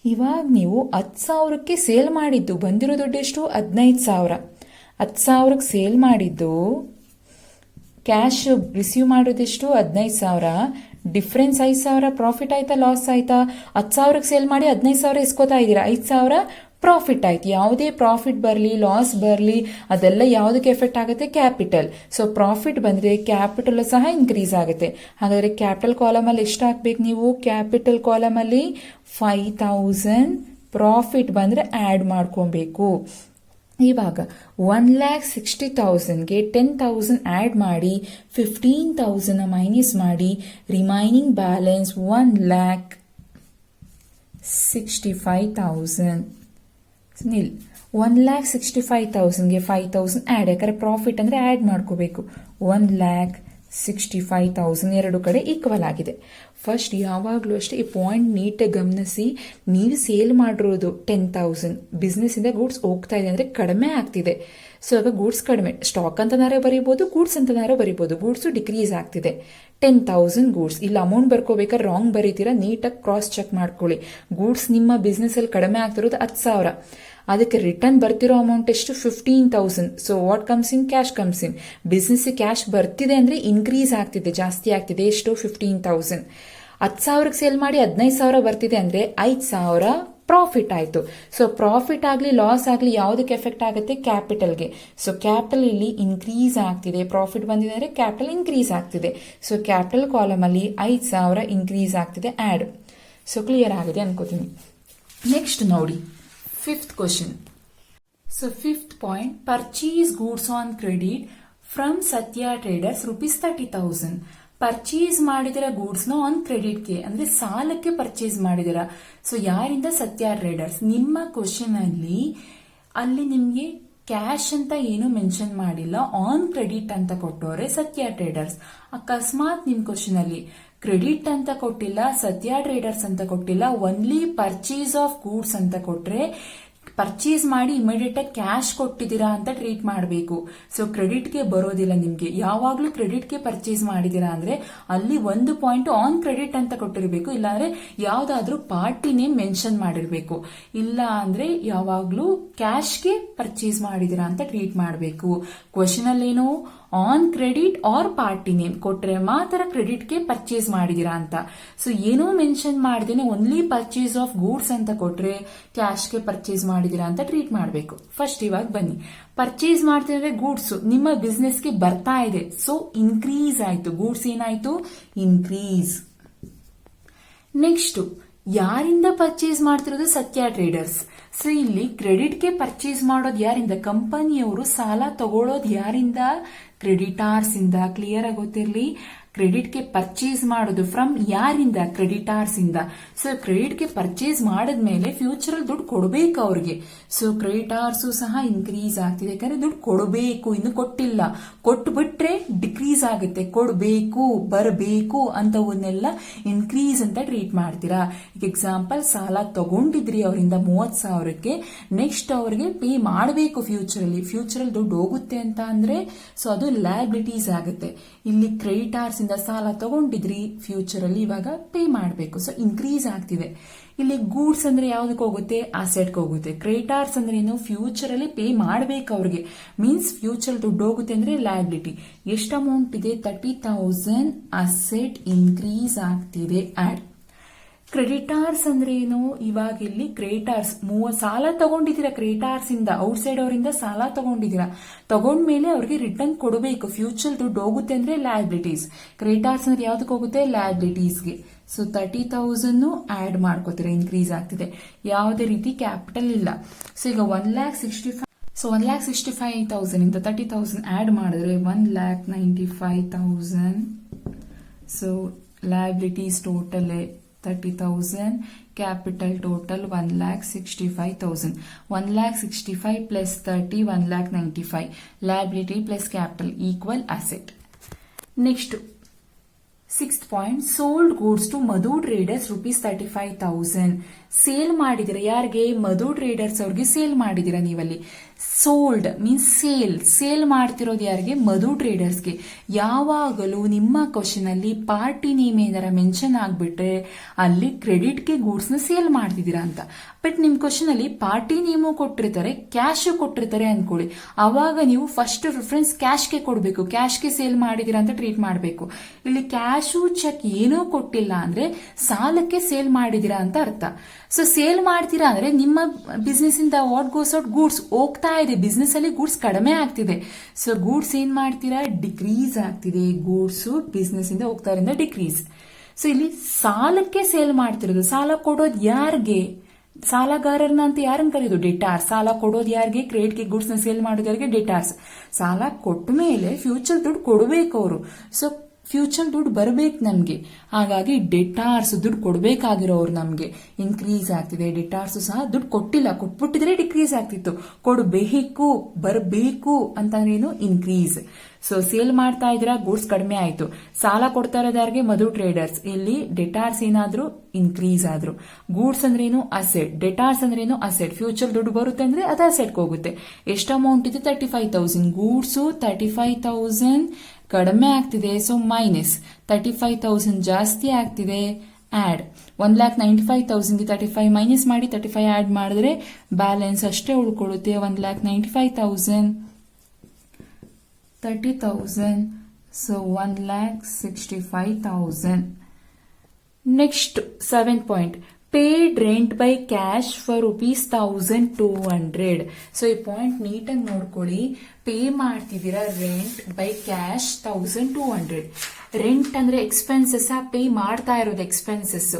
ಇವಾಗ ನೀವು 10,000ಕ್ಕೆ ಸೇಲ್ ಮಾಡಿದ್ದು ಬಂದಿರೋ ದುಡ್ಡು ಎಷ್ಟು, 15,000. 10,000ಕ್ಕೆ ಸೇಲ್ ಮಾಡಿದ್ದು ಕ್ಯಾಶ್ ರಿಸೀವ್ ಮಾಡೋದೆಷ್ಟು, 15,000. ಡಿಫ್ರೆನ್ಸ್ 5,000 ಪ್ರಾಫಿಟ್ ಆಯ್ತಾ, ಲಾಸ್ ಆಯ್ತಾ? 10,000ಕ್ಕೆ ಸೇಲ್ ಮಾಡಿ 15,000 ಇಸ್ಕೋತಾ ಇದ್ದೀರಾ, 5,000 ಪ್ರಾಫಿಟ್ ಆಯ್ತು. ಯಾವುದೇ ಪ್ರಾಫಿಟ್ ಬರಲಿ ಲಾಸ್ ಬರಲಿ ಅದೆಲ್ಲ ಯಾವುದಕ್ಕೆ ಎಫೆಕ್ಟ್ ಆಗುತ್ತೆ, ಕ್ಯಾಪಿಟಲ್. ಸೊ ಪ್ರಾಫಿಟ್ ಬಂದ್ರೆ ಕ್ಯಾಪಿಟಲ್ ಸಹ ಇನ್ಕ್ರೀಸ್ ಆಗುತ್ತೆ. ಹಾಗಾದ್ರೆ ಕ್ಯಾಪಿಟಲ್ ಕಾಲಮ್ ಅಲ್ಲಿ ಎಷ್ಟು ಹಾಕ್ಬೇಕು ನೀವು, ಕ್ಯಾಪಿಟಲ್ ಕಾಲಮ್ ಅಲ್ಲಿ 5,000 ಪ್ರಾಫಿಟ್ ಬಂದ್ರೆ ಆಡ್ ಮಾಡ್ಕೊಬೇಕು. ಇವಾಗ 1,60,000ಗೆ 10,000 ಆಡ್ ಮಾಡಿ 15,000 ಮೈನಸ್ ಮಾಡಿ ರಿಮೈನಿಂಗ್ ಬ್ಯಾಲೆನ್ಸ್ 1,65,000 ನಿಲ್. 1,65,000ಗೆ 5,000 ಆಡ್, ಯಾಕಂದ್ರೆ ಪ್ರಾಫಿಟ್ ಅಂದ್ರೆ ಆಡ್ ಮಾಡ್ಕೋಬೇಕು. 1,65,000 ಎರಡು ಕಡೆ ಈಕ್ವಲ್ ಆಗಿದೆ. ಫಸ್ಟ್ ಯಾವಾಗಲೂ ಅಷ್ಟೇ ಈ ಪಾಯಿಂಟ್ ನೀಟಾಗಿ ಗಮನಿಸಿ. ನೀವು ಸೇಲ್ ಮಾಡಿರೋದು 10,000, ಬಿಸ್ನೆಸ್ ಇಂದ ಗೂಡ್ಸ್ ಹೋಗ್ತಾ ಇದೆ ಅಂದ್ರೆ ಕಡಿಮೆ ಆಗ್ತಿದೆ. ಸೊ ಆಗ ಗೂಡ್ಸ್ ಕಡಿಮೆ, ಸ್ಟಾಕ್ ಅಂತನಾರೇ ಬರೀಬಹುದು, ಗೂಡ್ಸ್ ಅಂತನಾರೇ ಬರೀಬಹುದು. ಗೂಡ್ಸ್ ಡಿಕ್ರೀಸ್ ಆಗ್ತಿದೆ. 10,000 ಗೂಡ್ಸ್. ಇಲ್ಲಿ ಅಮೌಂಟ್ ಬರ್ಕೋಬೇಕಾದ್ರೆ ರಾಂಗ್ ಬರೀತೀರಾ, ನೀಟಾಗಿ ಕ್ರಾಸ್ ಚೆಕ್ ಮಾಡ್ಕೊಳ್ಳಿ. ಗೂಡ್ಸ್ ನಿಮ್ಮ ಬಿಸ್ನೆಸ್ ಅಲ್ಲಿ ಕಡಿಮೆ ಆಗ್ತಿರೋದು 10,000. ಅದಕ್ಕೆ ರಿಟರ್ನ್ ಬರ್ತಿರೋ ಅಮೌಂಟ್ ಎಷ್ಟು, 15,000. So what comes in, cash comes in. Business cash ಬರ್ತಿದೆ ಅಂದ್ರೆ ಇನ್ಕ್ರೀಸ್ ಆಗ್ತಿದೆ, ಜಾಸ್ತಿ ಆಗ್ತಿದೆ. ಎಷ್ಟು, 15,000. 10,000ಕ್ಕೆ ಸೇಲ್ ಮಾಡಿ 15,000 ಬರ್ತಿದೆ ಅಂದ್ರೆ 5,000 ಪ್ರಾಫಿಟ್ ಆಯ್ತು. ಸೊ ಪ್ರಾಫಿಟ್ ಆಗ್ಲಿ ಲಾಸ್ ಆಗ್ಲಿ ಯಾವುದಕ್ಕೆ ಎಫೆಕ್ಟ್ ಆಗುತ್ತೆ, ಕ್ಯಾಪಿಟಲ್ಗೆ. ಸೊ ಕ್ಯಾಪಿಟಲ್ ಇಲ್ಲಿ ಇನ್ಕ್ರೀಸ್ ಆಗ್ತಿದೆ. ಪ್ರಾಫಿಟ್ ಬಂದಿದೆ ಅಂದ್ರೆ ಕ್ಯಾಪಿಟಲ್ ಇನ್ಕ್ರೀಸ್ ಆಗ್ತಿದೆ. ಸೊ ಕ್ಯಾಪಿಟಲ್ ಕಾಲಮ್ ಅಲ್ಲಿ 5,000 ಇನ್ಕ್ರೀಸ್ ಆಗ್ತಿದೆ, ಆಡ್. ಸೊ ಕ್ಲಿಯರ್ ಆಗಿದೆ ಅನ್ಕೋತೀನಿ. ನೆಕ್ಸ್ಟ್ ನೋಡಿ, 5th question. So 5th point, purchase goods on credit from Satya Traders ₹30,000. Purchase ಮಾಡಿದಿರ ಗೂಡ್ಸ್ ನ ಆನ್ ಕ್ರೆಡಿಟ್ಗೆ ಅಂದ್ರೆ ಸಾಲಕ್ಕೆ ಪರ್ಚೇಸ್ ಮಾಡಿದಿರ. ಸೊ ಯಾರಿಂದ, ಸತ್ಯ ಟ್ರೇಡರ್ಸ್. ನಿಮ್ಮ ಕ್ವಶನ್ ಅಲ್ಲಿ ನಿಮ್ಗೆ ಕ್ಯಾಶ್ ಅಂತ ಏನು ಮೆನ್ಷನ್ ಮಾಡಿಲ್ಲ, ಆನ್ ಕ್ರೆಡಿಟ್ ಅಂತ ಕೊಟ್ಟವ್ರೆ ಸತ್ಯ ಟ್ರೇಡರ್ಸ್. ಅಕಸ್ಮಾತ್ ನಿಮ್ ಕ್ವಶನ್ ಅಲ್ಲಿ ಕ್ರೆಡಿಟ್ ಅಂತ ಕೊಟ್ಟಿಲ್ಲ, ಸತ್ಯ ಟ್ರೇಡರ್ಸ್ ಅಂತ ಕೊಟ್ಟಿಲ್ಲ, ಓನ್ಲಿ ಪರ್ಚೇಸ್ ಆಫ್ ಗೂಡ್ಸ್ ಅಂತ ಕೊಟ್ರೆ ಪರ್ಚೇಸ್ ಮಾಡಿ ಇಮಿಡಿಯೇಟ್ ಆಗಿ ಕ್ಯಾಶ್ ಕೊಟ್ಟಿದ್ದೀರಾ ಅಂತ ಟ್ರೀಟ್ ಮಾಡಬೇಕು. ಸೊ ಕ್ರೆಡಿಟ್ಗೆ ಬರೋದಿಲ್ಲ ನಿಮ್ಗೆ. ಯಾವಾಗ್ಲೂ ಕ್ರೆಡಿಟ್ಗೆ ಪರ್ಚೇಸ್ ಮಾಡಿದೀರಾ ಅಂದ್ರೆ ಅಲ್ಲಿ ಒಂದು ಪಾಯಿಂಟ್ ಆನ್ ಕ್ರೆಡಿಟ್ ಅಂತ ಕೊಟ್ಟಿರಬೇಕು, ಇಲ್ಲಾಂದ್ರೆ ಯಾವ್ದಾದ್ರೂ ಪಾರ್ಟಿ ನೇಮ್ ಮೆನ್ಷನ್ ಮಾಡಿರ್ಬೇಕು. ಇಲ್ಲ ಅಂದ್ರೆ ಯಾವಾಗ್ಲೂ ಕ್ಯಾಶ್ಗೆ ಪರ್ಚೇಸ್ ಮಾಡಿದೀರಾ ಅಂತ ಟ್ರೀಟ್ ಮಾಡಬೇಕು. ಕ್ವಶನ್ ಅಲ್ಲಿ ಏನು, on credit or party name ಕೊಟ್ರೆ ಮಾತ್ರ ಕ್ರೆಡಿಟ್ಗೆ ಪರ್ಚೇಸ್ ಮಾಡಿದೀರಾ ಅಂತ. ಸೊ ಏನೋ ಮೆನ್ಷನ್ ಮಾಡ್ದೇನೆ ಓನ್ಲಿ ಪರ್ಚೇಸ್ ಆಫ್ ಗೂಡ್ಸ್ ಅಂತ ಕೊಟ್ರೆ ಕ್ಯಾಶ್ಗೆ ಪರ್ಚೇಸ್ ಮಾಡಿದೀರಾ ಅಂತ ಟ್ರೀಟ್ ಮಾಡಬೇಕು. ಫಸ್ಟ್ ಇವಾಗ ಬನ್ನಿ, ಪರ್ಚೇಸ್ ಮಾಡ್ತಿದ್ರೆ ಗೂಡ್ಸ್ ನಿಮ್ಮ ಬಿಸ್ನೆಸ್ಗೆ ಬರ್ತಾ ಇದೆ. ಸೊ ಇನ್ಕ್ರೀಸ್ ಆಯ್ತು, ಗೂಡ್ಸ್ ಏನಾಯ್ತು, ಇನ್ಕ್ರೀಸ್. ನೆಕ್ಸ್ಟ್ ಯಾರಿಂದ ಪರ್ಚೇಸ್ ಮಾಡ್ತಿರೋದು, ಸತ್ಯ ಟ್ರೇಡರ್ಸ್. ಸೊ ಇಲ್ಲಿ ಕ್ರೆಡಿಟ್ಗೆ ಪರ್ಚೇಸ್ ಮಾಡೋದು ಯಾರಿಂದ, ಕಂಪನಿಯವರು ಸಾಲ ತಗೊಳ್ಳೋದು ಯಾರಿಂದ, ಕ್ರೆಡಿಟಾರ್ಸ್ ಇಂದ. ಕ್ಲಿಯರ್ ಆಗಿ ಗೊತ್ತಿರಲಿ, ಕ್ರೆಡಿಟ್ಗೆ ಪರ್ಚೇಸ್ ಮಾಡೋದು ಫ್ರಮ್ ಯಾರಿಂದ, ಕ್ರೆಡಿಟಾರ್ಸ್ ಇಂದ. ಸೊ ಕ್ರೆಡಿಟ್ಗೆ ಪರ್ಚೇಸ್ ಮಾಡಿದ್ಮೇಲೆ ಫ್ಯೂಚರ್ ಅಲ್ಲಿ ದುಡ್ಡು ಕೊಡಬೇಕು ಅವ್ರಿಗೆ. ಸೊ ಕ್ರೆಡಿಟಾರ್ಸ್ ಸಹ ಇನ್ಕ್ರೀಸ್ ಆಗ್ತಿದೆ, ಯಾಕಂದ್ರೆ ದುಡ್ಡು ಕೊಡಬೇಕು, ಇನ್ನು ಕೊಟ್ಟಿಲ್ಲ. ಕೊಟ್ಟು ಬಿಟ್ರೆ ಡಿಕ್ರೀಸ್ ಆಗುತ್ತೆ. ಕೊಡಬೇಕು, ಬರಬೇಕು ಅಂತವನ್ನೆಲ್ಲ ಇನ್ಕ್ರೀಸ್ ಅಂತ ಟ್ರೀಟ್ ಮಾಡ್ತೀರಾ. ಈಗ ಎಕ್ಸಾಂಪಲ್, ಸಾಲ ತಗೊಂಡಿದ್ರಿ ಅವರಿಂದ 30,000ಕ್ಕೆ, ನೆಕ್ಸ್ಟ್ ಅವ್ರಿಗೆ ಪೇ ಮಾಡಬೇಕು ಫ್ಯೂಚರ್ ಅಲ್ಲಿ ದುಡ್ಡು ಹೋಗುತ್ತೆ ಅಂತ ಅಂದ್ರೆ ಸೊ ಅದು ಲಯಬಿಲಿಟೀಸ್ ಆಗುತ್ತೆ. ಇಲ್ಲಿ ಕ್ರೆಡಿಟಾರ್ಸ್ ಇಂದ ಸಾಲ ತಗೊಂಡಿದ್ರಿ, ಫ್ಯೂಚರ್ ಅಲ್ಲಿ ಇವಾಗ ಪೇ ಮಾಡಬೇಕು. ಸೊ ಇನ್ಕ್ರೀಸ್ ಆಗ್ತಿದೆ. ಇಲ್ಲಿ ಗೂಡ್ಸ್ ಅಂದ್ರೆ ಯಾವ್ದಕ್ಕೆ ಹೋಗುತ್ತೆ? ಅಸೆಟ್ಗೆ ಹೋಗುತ್ತೆ. ಕ್ರೆಡಿಟಾರ್ಸ್ ಅಂದ್ರೆ ಏನು? ಫ್ಯೂಚರ್ ಅಲ್ಲಿ ಪೇ ಮಾಡಬೇಕು ಅವ್ರಿಗೆ, ಮೀನ್ಸ್ ಫ್ಯೂಚರ್ ದುಡ್ಡು ಹೋಗುತ್ತೆ ಅಂದ್ರೆ ಲಯಬಿಲಿಟಿ. ಎಷ್ಟು ಅಮೌಂಟ್ ಇದೆ? 30,000 ಅಸೆಟ್ ಇನ್ಕ್ರೀಸ್ ಆಗ್ತಿದೆ. ಆಡ್ ಕ್ರೆಡಿಟಾರ್ಸ್ ಅಂದ್ರೆ ಏನು? ಇವಾಗ ಇಲ್ಲಿ ಕ್ರೆಡಿಟಾರ್ಸ್ ಸಾಲ ತಗೊಂಡಿದ್ದೀರಾ, ಕ್ರೆಡಿಟಾರ್ಸ್ ಇಂದ ಔಟ್ ಸೈಡ್ ಅವರಿಂದ ಸಾಲ ತಗೊಂಡಿದ್ದೀರಾ, ತಗೊಂಡ್ಮೇಲೆ ಅವ್ರಿಗೆ ರಿಟರ್ನ್ ಕೊಡಬೇಕು. ಫ್ಯೂಚರ್ ದುಡ್ಡು ಹೋಗುತ್ತೆ ಅಂದ್ರೆ ಲಯಬಿಲಿಟೀಸ್. ಕ್ರೆಡಿಟಾರ್ಸ್ ಅಂದ್ರೆ ಯಾವ್ದಕ್ಕೆ ಹೋಗುತ್ತೆ? ಲಯಬಿಲಿಟೀಸ್ಗೆ. ಸೊ 30,000 ಆಡ್ ಮಾಡ್ಕೋತೀರಾ, ಇನ್ಕ್ರೀಸ್ ಆಗ್ತಿದೆ. ಯಾವುದೇ ರೀತಿ ಕ್ಯಾಪಿಟಲ್ ಇಲ್ಲ. ಸೊ ಈಗ 1,65,000 ಸೊ 1,65,000 ಇಂದ 30,000 ಆಡ್ ಮಾಡಿದ್ರೆ 1,95,000. So liabilities total 30,000, capital total 1,65,000. 1,65,000 plus 30, 1,95,000. Liability plus capital equal asset. Next, 6th point, sold goods to Madhu Traders rupees 35,000. Sale ಮಾಡಿದಿರ ಯಾರಿಗೆ? ಮಧು ಟ್ರೇಡರ್ಸ್ ಅವ್ರಿಗೆ ಸೇಲ್ ಮಾಡಿದಿರ ನೀವಲ್ಲಿ. ಸೋಲ್ಡ್ ಮೀನ್ಸ್ ಸೇಲ್ ಮಾಡ್ತಿರೋದು ಯಾರಿಗೆ? ಮಧು ಟ್ರೇಡರ್ಸ್ಗೆ. ಯಾವಾಗಲೂ ನಿಮ್ಮ ಕ್ವಶನ್ ಅಲ್ಲಿ ಪಾರ್ಟಿ ನೇಮ್ ಏನಾರ ಮೆನ್ಷನ್ ಆಗ್ಬಿಟ್ರೆ ಅಲ್ಲಿ ಕ್ರೆಡಿಟ್ಗೆ ಗೂಡ್ಸ್ ನ ಸೇಲ್ ಮಾಡ್ತಿದ್ದೀರಾ ಅಂತ. ಬಟ್ ನಿಮ್ ಕ್ವಶನ್ ಅಲ್ಲಿ ಪಾರ್ಟಿ ನೇಮು ಕೊಟ್ಟಿರ್ತಾರೆ, ಕ್ಯಾಶ್ ಕೊಟ್ಟಿರ್ತಾರೆ ಅನ್ಕೊಳ್ಳಿ. ಅವಾಗ ನೀವು ಫಸ್ಟ್ ಪ್ರಿಫರೆನ್ಸ್ ಕ್ಯಾಶ್ಗೆ ಕೊಡಬೇಕು. ಕ್ಯಾಶ್ಗೆ ಸೇಲ್ ಮಾಡಿದಿರಾ ಅಂತ ಟ್ರೀಟ್ ಮಾಡಬೇಕು. ಇಲ್ಲಿ ಕ್ಯಾಶು ಚೆಕ್ ಏನೂ ಕೊಟ್ಟಿಲ್ಲ ಅಂದ್ರೆ ಸಾಲಕ್ಕೆ ಸೇಲ್ ಮಾಡಿದಿರಾ ಅಂತ ಅರ್ಥ. ಸೊ ಸೇಲ್ ಮಾಡ್ತೀರಾ ಅಂದ್ರೆ ನಿಮ್ಮ ಬಿಸ್ನೆಸ್ ಇಂದ ವಾಟ್ ಗೋಸ್ ಔಟ್? ಗೂಡ್ಸ್ ಹೋಗ್ತಾ ಇದೆ. ಬಿಸ್ನೆಸ್ ಅಲ್ಲಿ ಗೂಡ್ಸ್ ಕಡಿಮೆ ಆಗ್ತಿದೆ. ಸೊ ಗೂಡ್ಸ್ ಏನ್ ಮಾಡ್ತೀರಾ? ಡಿಕ್ರೀಸ್ ಆಗ್ತಿದೆ. ಗೂಡ್ಸ್ ಬಿಸ್ನೆಸ್ ಇಂದ ಹೋಗ್ತಾ ಇರೋದ್ರಿಂದ ಡಿಕ್ರೀಸ್. ಸೊ ಇಲ್ಲಿ ಸಾಲಕ್ಕೆ ಸೇಲ್ ಮಾಡ್ತಿರೋದು. ಸಾಲ ಕೊಡೋದು ಯಾರಿಗೆ? ಸಾಲಗಾರರನ್ನ ಅಂತ ಯಾರನ್ನ ಕರೆಯೋದು? ಡೆಟಾರ್ಸ್. ಸಾಲ ಕೊಡೋದು ಯಾರಿಗೆ? ಕ್ರೆಡಿಟ್ಗೆ ಗೂಡ್ಸ್ ನ ಸೇಲ್ ಮಾಡೋದು ಯಾರಿಗೆ? ಡೆಟಾರ್ಸ್. ಸಾಲ ಕೊಟ್ಟ ಮೇಲೆ ಫ್ಯೂಚರ್ ದುಡ್ಡು ಕೊಡಬೇಕು ಅವರು. ಸೊ ಫ್ಯೂಚರ್ ದುಡ್ಡು ಬರಬೇಕು ನಮ್ಗೆ, ಹಾಗಾಗಿ ಡೆಟಾರ್ಸ್ ದುಡ್ಡು ಕೊಡಬೇಕಾಗಿರೋರು ನಮ್ಗೆ ಇನ್ಕ್ರೀಸ್ ಆಗ್ತಿದೆ. ಡೆಟಾರ್ಸ್ ಸಹ ದುಡ್ಡು ಕೊಟ್ಟಿಲ್ಲ, ಕೊಟ್ಬಿಟ್ಟಿದ್ರೆ ಡಿಕ್ರೀಸ್ ಆಗ್ತಿತ್ತು. ಕೊಡಬೇಕು, ಬರಬೇಕು ಅಂತಂದ್ರೇನು? ಇನ್ಕ್ರೀಸ್. ಸೊ ಸೇಲ್ ಮಾಡ್ತಾ ಇದ್ರ ಗೂಡ್ಸ್ ಕಡಿಮೆ ಆಯ್ತು. ಸಾಲ ಕೊಡ್ತಾ ಇರೋದು ಯಾರಿಗೆ? ಮಧು ಟ್ರೇಡರ್ಸ್. ಇಲ್ಲಿ ಡೆಟಾರ್ಸ್ ಏನಾದ್ರು ಇನ್ಕ್ರೀಸ್ ಆದ್ರು. ಗೂಡ್ಸ್ ಅಂದ್ರೇನು? ಅಸೆಟ್. ಡೆಟಾರ್ಸ್ ಅಂದ್ರೇನು? ಅಸೆಟ್. ಫ್ಯೂಚರ್ ದುಡ್ಡು ಬರುತ್ತೆ ಅಂದ್ರೆ ಅದು ಅಸೆಟ್ಗೆ ಹೋಗುತ್ತೆ. ಎಷ್ಟು ಅಮೌಂಟ್ ಇದೆ? 35,000. ಗೂಡ್ಸ್ 35,000 ಕಡಿಮೆ ಆಗ್ತಿದೆ. ಸೊ ಮೈನಸ್ 35,000 ಜಾಸ್ತಿ ಆಗ್ತಿದೆ. ಆಡ್ 1,95,000ಗೆ 35 ಮೈನಸ್ ಮಾಡಿ 35 ಆಡ್ ಮಾಡಿದ್ರೆ ಬ್ಯಾಲೆನ್ಸ್ ಅಷ್ಟೇ ಉಳ್ಕೊಳ್ಳುತ್ತೆ. 1,95,000 30,000. So 1,65,000. Next 7th point, paid rent by cash for rupees 1,200. So ಈ ಪಾಯಿಂಟ್ ನೀಟಾಗಿ ನೋಡ್ಕೊಳ್ಳಿ. ಪೇ ಮಾಡ್ತಿದ್ದೀರಾ ರೆಂಟ್ ಬೈ ಕ್ಯಾಶ್ 1,200. ರೆಂಟ್ ಅಂದ್ರೆ ಎಕ್ಸ್ಪೆನ್ಸಸ್. ಪೇ ಮಾಡ್ತಾ ಇರೋದು ಎಕ್ಸ್ಪೆನ್ಸಸ್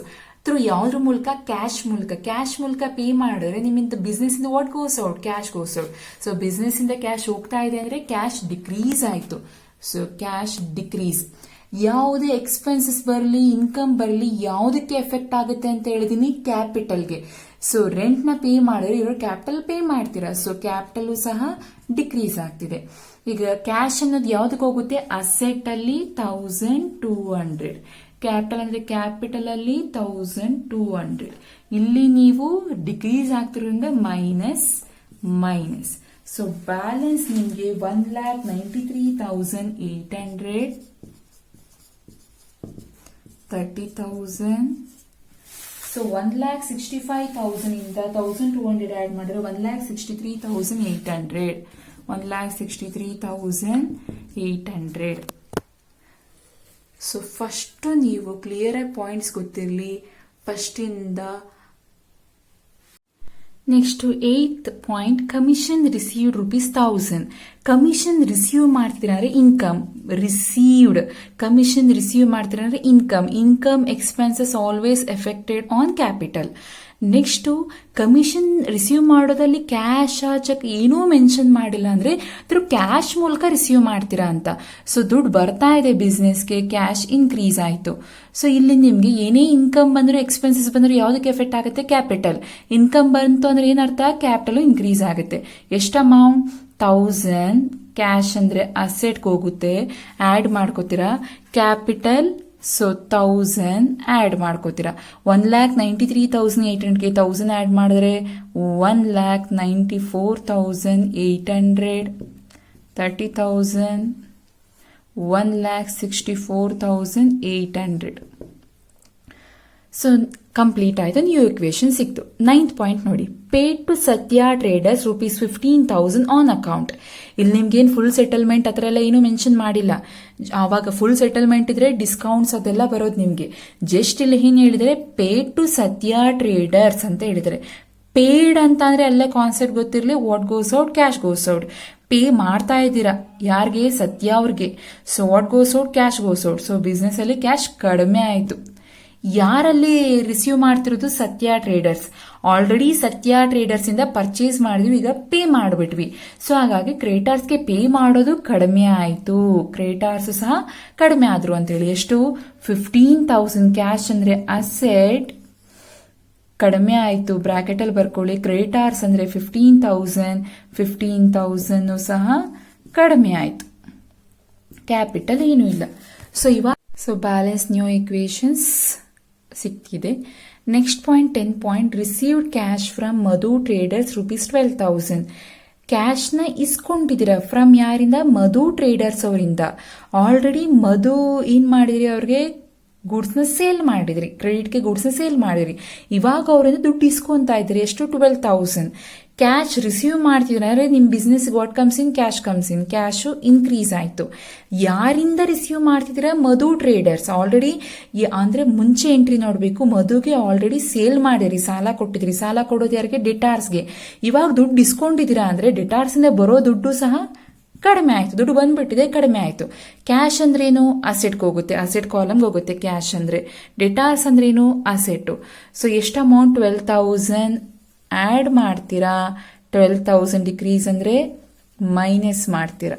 ಥ್ರೂ ಯಾವ್ದ್ರ ಮೂಲಕ? ಕ್ಯಾಶ್ ಮೂಲಕ. ಕ್ಯಾಶ್ ಮೂಲಕ ಪೇ ಮಾಡಿದ್ರೆ ನಿಮ್ಮಿಂದ ಬಿಸ್ನೆಸ್ ಇಂದ what goes out? Cash goes out. So business ಇಂದ ಕ್ಯಾಶ್ ಹೋಗ್ತಾ ಇದೆ ಅಂದ್ರೆ ಕ್ಯಾಶ್ ಡಿಕ್ರೀಸ್ ಆಯ್ತು. So cash decrease. ಯಾವುದೇ ಎಕ್ಸ್ಪೆನ್ಸಸ್ ಬರಲಿ, ಇನ್ಕಮ್ ಬರಲಿ, ಯಾವುದಕ್ಕೆ ಎಫೆಕ್ಟ್ ಆಗುತ್ತೆ ಅಂತ ಹೇಳಿದೀನಿ? ಕ್ಯಾಪಿಟಲ್ಗೆ. ಸೊ ರೆಂಟ್ ನ ಪೇ ಮಾಡಿದ್ರೆ ಇವರು ಕ್ಯಾಪಿಟಲ್ ಪೇ ಮಾಡ್ತೀರಾ. ಸೊ ಕ್ಯಾಪಿಟಲ್ ಸಹ ಡಿಕ್ರೀಸ್ ಆಗ್ತಿದೆ. ಈಗ ಕ್ಯಾಶ್ ಅನ್ನೋದು ಯಾವ್ದಕ್ಕೆ ಹೋಗುತ್ತೆ? ಅಸೆಟ್ ಅಲ್ಲಿ 1,200. ಕ್ಯಾಪಿಟಲ್ ಅಂದ್ರೆ ಕ್ಯಾಪಿಟಲ್ ಅಲ್ಲಿ 1,200. ಇಲ್ಲಿ ನೀವು ಡಿಕ್ರೀಸ್ ಆಗ್ತಿರೋದ್ರಿಂದ ಮೈನಸ್ ಮೈನಸ್. ಸೊ ಬ್ಯಾಲೆನ್ಸ್ ನಿಮ್ಗೆ 1,93,800, 30,000. ಸೊ 1,65,000 ಇಂದ 1,200 ಆಡ್ ಮಾಡಿದ್ರೆ 1,63,800. 1,63,800. ಸೊ ಫಸ್ಟ್ ನೀವು ಕ್ಲಿಯರ್ ಆಗಿ ಪಾಯಿಂಟ್ಸ್ ಗೊತ್ತಿರಲಿ ಫಸ್ಟ್ ಇಂದ. Next 8th point, commission received ₹1,000. Commission receive ಮಾಡ್ತೀರಾ ಅಂದ್ರೆ ಇನ್ಕಮ್. ರಿಸೀವ್ಡ್ ಕಮಿಷನ್ ರಿಸೀವ್ ಮಾಡ್ತೀರಾ ಅಂದ್ರೆ income expenses always affected on capital. Next commission receive ಮಾಡೋದಲ್ಲಿ ಕ್ಯಾಶ್ ಚೆಕ್ ಏನೂ ಮೆನ್ಷನ್ ಮಾಡಿಲ್ಲ ಅಂದ್ರೆ ಥ್ರೂ ಕ್ಯಾಶ್ ಮೂಲಕ ರಿಸೀವ್ ಮಾಡ್ತೀರಾ ಅಂತ. ಸೊ ದುಡ್ಡು ಬರ್ತಾ ಇದೆ ಬಿಸ್ನೆಸ್ಗೆ, ಕ್ಯಾಶ್ ಇನ್ಕ್ರೀಸ್ ಆಯ್ತು. ಸೊ ಇಲ್ಲಿ ನಿಮ್ಗೆ ಏನೇ ಇನ್ಕಮ್ ಬಂದ್ರು ಎಕ್ಸ್ಪೆನ್ಸಸ್ ಬಂದ್ರು ಯಾವ್ದಕ್ಕೆ ಎಫೆಕ್ಟ್ ಆಗುತ್ತೆ? ಕ್ಯಾಪಿಟಲ್. ಇನ್ಕಮ್ ಬಂತು ಅಂದ್ರೆ ಏನರ್ಥ? ಕ್ಯಾಪಿಟಲ್ ಇನ್ಕ್ರೀಸ್ ಆಗುತ್ತೆ. ಎಷ್ಟು ಅಮೌಂಟ್? 1,000. ಕ್ಯಾಶ್ ಅಂದ್ರೆ ಅಸೆಟ್ಗೆ ಹೋಗುತ್ತೆ, ಆಡ್ ಮಾಡ್ಕೋತೀರಾ. ಕ್ಯಾಪಿಟಲ್ ಸೊ 1,000 ಆಡ್ ಮಾಡ್ಕೋತೀರಾ. 1,93,800ಗೆ 1,000 ಆಡ್ ಮಾಡಿದ್ರೆ 1,94,800. 30,000. 1,64,800. ಸೊ ಕಂಪ್ಲೀಟ್ ಆಯ್ತು, ನ್ಯೂ ಇಕ್ವೇಶನ್ ಸಿಕ್ತು. 9th ಪಾಯಿಂಟ್ ನೋಡಿ, paid to Satya traders ₹15,000 on account. ಇಲ್ಲಿ ನಿಮ್ಗೇನು ಫುಲ್ ಸೆಟಲ್ಮೆಂಟ್ ಆ ಥರ ಎಲ್ಲ ಏನು ಮೆನ್ಷನ್ ಮಾಡಿಲ್ಲ. ಆವಾಗ ಫುಲ್ ಸೆಟಲ್ಮೆಂಟ್ ಇದ್ರೆ ಡಿಸ್ಕೌಂಟ್ಸ್ ಅದೆಲ್ಲ ಬರೋದು ನಿಮಗೆ. ಜಸ್ಟ್ ಇಲ್ಲಿ ಏನು ಹೇಳಿದರೆ ಪೇಡ್ ಟು ಸತ್ಯ ಟ್ರೇಡರ್ಸ್ ಅಂತ ಹೇಳಿದರೆ, ಪೇಡ್ ಅಂತ ಅಂದ್ರೆ ಅಲ್ಲೇ ಕಾನ್ಸೆಪ್ಟ್ ಗೊತ್ತಿರಲಿ, what goes out cash goes out. Pay ಮಾಡ್ತಾ ಇದ್ದೀರಾ ಯಾರಿಗೆ? ಸತ್ಯ ಅವ್ರಿಗೆ. So what goes out cash goes out. So business ಅಲ್ಲಿ ಕ್ಯಾಶ್ ಕಡಿಮೆ ಆಯಿತು. ಯಾರಲ್ಲಿ ರಿಸೀವ್ ಮಾಡ್ತಿರೋದು? ಸತ್ಯ ಟ್ರೇಡರ್ಸ್. ಆಲ್ರೆಡಿ ಸತ್ಯ ಟ್ರೇಡರ್ಸ್ ಇಂದ ಪರ್ಚೇಸ್ ಮಾಡಿದ್ವಿ, ಈಗ ಪೇ ಮಾಡಿಬಿಟ್ವಿ. ಸೊ ಹಾಗಾಗಿ ಕ್ರೇಟಾರ್ಸ್ಗೆ ಪೇ ಮಾಡೋದು ಕಡಿಮೆ ಆಯಿತು, ಕ್ರೇಟಾರ್ಸ್ ಸಹ ಕಡಿಮೆ ಆದ್ರು ಅಂತೇಳಿ. ಎಷ್ಟು? 15,000 ಕ್ಯಾಶ್ ಅಂದ್ರೆ ಅಸೆಟ್ ಕಡಿಮೆ ಆಯಿತು. ಬ್ರಾಕೆಟ್ ಅಲ್ಲಿ ಬರ್ಕೊಳ್ಳಿ. ಕ್ರೇಟಾರ್ಸ್ ಅಂದ್ರೆ 15,000 ಸಹ ಕಡಿಮೆ ಆಯಿತು. ಕ್ಯಾಪಿಟಲ್ ಏನೂ ಇಲ್ಲ. ಸೊ ಇವಾಗ ಬ್ಯಾಲೆನ್ಸ್ ನ್ಯೂ ಇಕ್ವೇಶನ್ಸ್ ಸಿಕ್ಕಿದೆ. Next point 10 point, received cash from Madhu traders ₹12,000. ಕ್ಯಾಶ್ನ ಇಸ್ಕೊಂಡಿದ್ದೀರಾ ಫ್ರಮ್ ಯಾರಿಂದ? ಮಧು ಟ್ರೇಡರ್ಸ್ ಅವರಿಂದ. ಆಲ್ರೆಡಿ ಮಧು ಏನ್ ಮಾಡಿದ್ರಿ? ಅವ್ರಿಗೆ ಗೂಡ್ಸ್ನ ಸೇಲ್ ಮಾಡಿದ್ರಿ, ಕ್ರೆಡಿಟ್ಗೆ ಗೂಡ್ಸ್ನ ಸೇಲ್ ಮಾಡಿದ್ರಿ. ಇವಾಗ ಅವರಿಂದ ದುಡ್ಡು ಇಸ್ಕೊಂತಾ ಇದ್ರಿ. ಎಷ್ಟು? 12,000. ಕ್ಯಾಶ್ ರಿಸೀವ್ ಮಾಡ್ತಿದ್ರೆ ನಿಮ್ business what comes in? Cash comes in. Cash increase ಆಯ್ತು. ಯಾರಿಂದ ರಿಸೀವ್ ಮಾಡ್ತಿದ್ದೀರಾ? ಮಧು ಟ್ರೇಡರ್ಸ್. ಆಲ್ರೆಡಿ ಅಂದ್ರೆ ಮುಂಚೆ ಎಂಟ್ರಿ ನೋಡಬೇಕು. ಮಧುಗೆ ಆಲ್ರೆಡಿ ಸೇಲ್ ಮಾಡಿರಿ, ಸಾಲ ಕೊಟ್ಟಿದ್ರಿ. ಸಾಲ ಕೊಡೋದು ಯಾರಿಗೆ? ಡೆಟಾರ್ಸ್ಗೆ. ಇವಾಗ ದುಡ್ಡು ಇಸ್ಕೊಂಡಿದ್ದೀರಾ ಅಂದ್ರೆ ಡೆಟಾರ್ಸ್ ಇಂದ ಬರೋ ದುಡ್ಡು ಸಹ ಕಡಿಮೆ ಆಯ್ತು. ದುಡ್ಡು ಬಂದ್ಬಿಟ್ಟಿದೆ, ಕಡಿಮೆ ಆಯ್ತು. ಕ್ಯಾಶ್ ಅಂದ್ರೇನು? ಅಸೆಟ್ಗೆ ಹೋಗುತ್ತೆ, ಅಸೆಟ್ ಕಾಲಮ್ಗೆ ಹೋಗುತ್ತೆ ಕ್ಯಾಶ್ ಅಂದ್ರೆ. ಡೆಟಾರ್ಸ್ ಅಂದ್ರೇನು? ಅಸೆಟ್. ಸೊ ಎಷ್ಟು ಅಮೌಂಟ್? 12,000 ಆಡ್ ಮಾಡ್ತೀರಾ. 12,000 ಡಿಕ್ರೀಸ್ ಅಂದ್ರೆ ಮೈನಸ್ ಮಾಡ್ತೀರಾ.